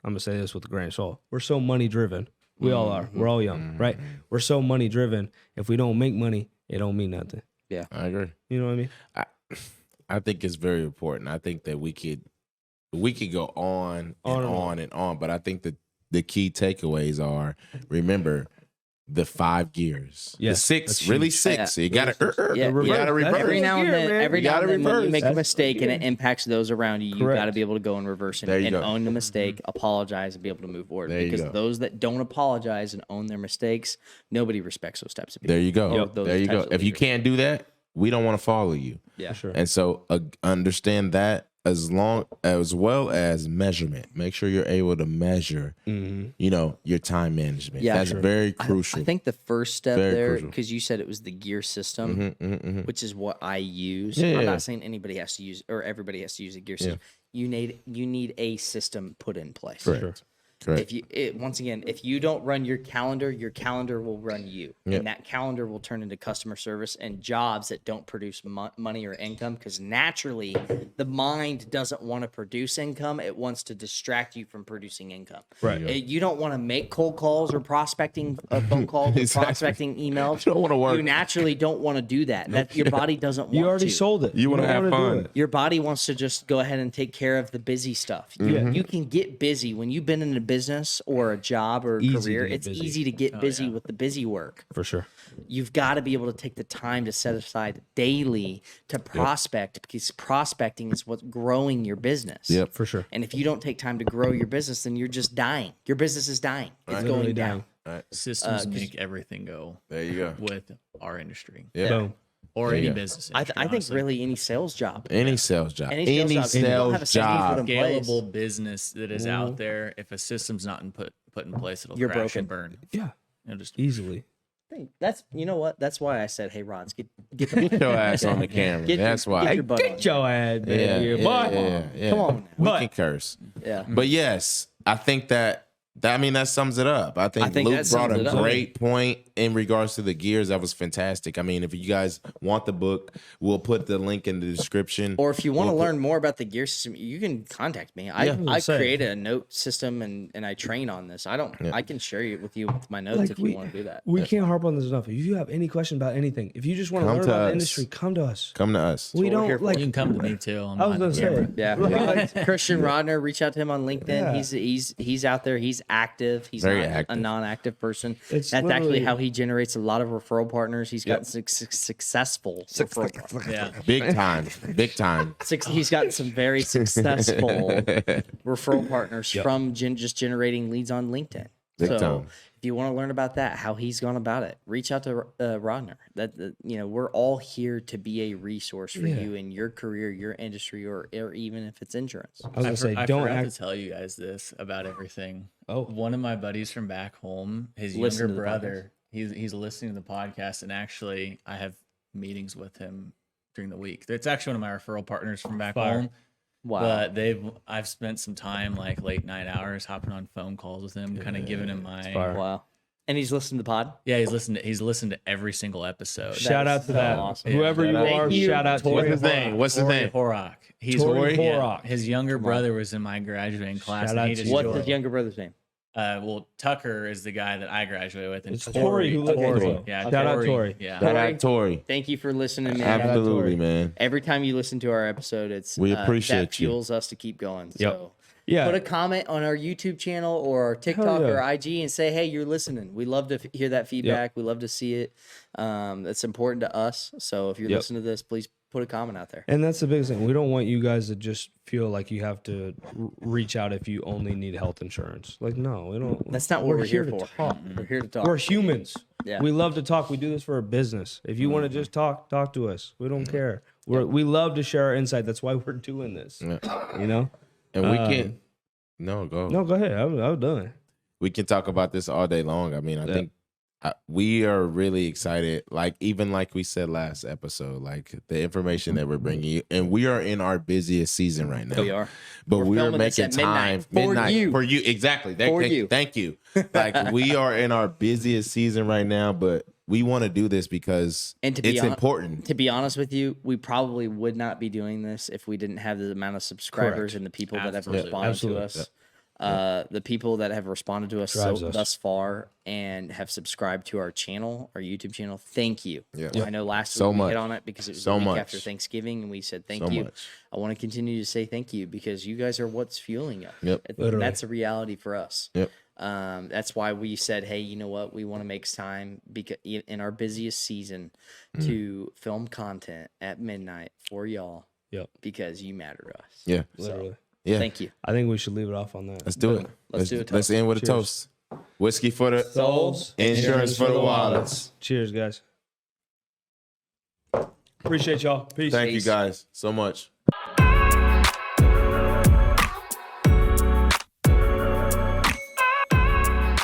going to say this with a grain of salt. We're so money driven. We all are. We're all young, right? We're so money driven. If we don't make money, it don't mean nothing. Yeah. I agree. You know what I mean? I think it's very important. I think that we could go on and on and on, but I think that the key takeaways are, remember the 5 gears. Yes, the 6, that's really huge. 6. You got to Yeah, you got to reverse. Every now and gear, then, man. every You now gotta and then when you reverse. make a That's mistake the and it impacts those around you, you Correct. got to be able to go and reverse it There you and go. own the mistake, apologize, and be able to move forward. There you Because go. those that don't apologize and own their mistakes, nobody respects those types of people. There you go. Those There you types go. of If you leaders. can't do that, we don't want to follow you. Yeah. Sure. And so understand that as well as measurement. Make sure you're able to measure, your time management. Yeah, That's sure. very crucial. I think the first step Very there, crucial. because you said it was the gear system, which is what I use. Yeah, I'm yeah. not saying anybody has to use or everybody has to use a gear system. You need a system put in place. Correct. Correct. Once again, if you don't run your calendar will run you, Yep. and that calendar will turn into customer service and jobs that don't produce money or income. Because naturally, the mind doesn't want to produce income; it wants to distract you from producing income. Right. You don't want to make cold calls or prospecting phone calls or Exactly. prospecting emails. You don't wanna work. You naturally don't want to do that. That your body doesn't want You already to. sold it. You wanna don't have wanna do fun. it. Your body wants to just go ahead and take care of the busy stuff. You can get busy when you've been in a business or a job or a Easy to career. get It's busy. easy to get busy with the busy work. For sure. You've got to be able to take the time to set aside daily to prospect because prospecting is what's growing your business. Yep. For sure. And if you don't take time to grow your business, then you're just dying. Your business is dying. It's Literally going down. dying. All right. Systems make everything go There you go. with our industry Yeah. Boom. or There any you go. business. I industry, think honestly. really any sales job. Any sales job. Any sales job, if you don't have a system job. put in place, scalable business that is out there. If a system's not put in place, it'll You're crash broken. and burn. Yeah. It'll just Easily. That's you know what? That's why I said, "Hey, Rods, get the Get your ass on the camera. Get your- That's why. get your butt on. Get your ass, yeah, baby. yeah, But yeah. Come on. We But- can curse. Yeah. But yes, I think that sums it up. I think think Luke that brought sums it a up. great point in regards to the gears. That was fantastic. I mean, if you guys want the book, we'll put the link in the description. Or if you want to We'll put- learn more about the gear system, you can contact me. Yeah. I Say. created a note system and I train on this. I can share it with you with my notes Like if you want to do that. we can't harp on this enough. If you have any question about anything, if you just want to Come learn to about us. the industry, come to us. Come to us. We what we're here don't for. like. you can come to me too. I'm I was not gonna the say. Yeah, Christian Rodner, reach out to him on LinkedIn. Yeah. He's out there. He's active. He's Very not active. a non-active person. It's That's actually literally- how he generates a lot of referral partners. He's got successful referral partners. Yeah. Big time. Big time. He's got some very successful referral partners from just generating leads on LinkedIn. Big so time. if you want to learn about that, how he's gone about it, reach out to Rodner. We're all here to be a resource for you in your career, your industry, or even if it's insurance. I was gonna say, I don't forgot act. to tell you guys this about everything. Oh. One of my buddies from back home, his Listen younger to the brother, he's listening to the podcast, and actually, I have meetings with him during the week. It's actually one of my referral partners from back Fire. home. Wow. But I've spent some time like late night hours hopping on phone calls with him, kind of giving him my fire. Wow. And he's listened to the pod. yeah. He's listened to every single episode. Shout out to so that. awesome. Whoever you Thank are, you, shout out to What's you. his name? What's his name? Horrock. He's Tori yeah, Horrock. His younger brother was in my graduating class. Shout and out he to just you. What's joined. his younger brother's name? Well, Tucker is the guy that I graduated with. And It's Tori who listens to it. Yeah, Shout out Tori. Yeah. Shout out Tori. Thank you for listening, man. Absolutely, man. Every time you listen to our episode, We appreciate that you. fuels us to keep going. Yep. So Yeah. put a comment on our YouTube channel or our TikTok yeah. or IG and say, hey, you're listening. We love to hear that feedback. We love to see it. That's important to us. So if you're Yep. listening to this, please put a comment out there. And that's the biggest thing. We don't want you guys to just feel like you have to reach out if you only need health insurance. Like, no, we don't. That's not what we're here to for. talk. We're here to talk. We're humans. Yeah. We love to talk. We do this for a business. If you want to just talk to us. We don't care. We love to share our insight. That's why we're doing this. Yeah. You know? And we can No, go. No, go ahead. I'm done. We can talk about this all day long. I mean, I think we are really excited. Like, even like we said last episode, like the information that we're bringing you, and we are in our busiest season right now. We are. But We're we're filming this making at time midnight for you. Exactly. For you. Thank you. Like, we are in our busiest season right now, but we want to do this because it's important. To be honest with you, we probably would not be doing this if we didn't have the amount of subscribers Correct. and the people that have Absolutely. responded Absolutely. to us. The people that have responded to us, Drives us. thus far and have subscribed to our channel, our YouTube channel. Thank you. Yeah. I know last So week we much. hit on it because it was So the week much. after Thanksgiving, and we said thank So you. much. I want to continue to say thank you because you guys are what's fueling us. Yep. And Literally. that's a reality for us. Yep. That's why we said, hey, you know what? We want to make time because in our busiest season to film content at midnight for y'all. Yep. Because you matter to us. Yeah. Literally. Yeah. Thank you. I think we should leave it off on that. Let's do it. Let's do a toast. Let's end with a Cheers. toast. Whiskey for the Souls, insurance for the wallets. Cheers, guys. Appreciate y'all. Peace. Thank you guys so much.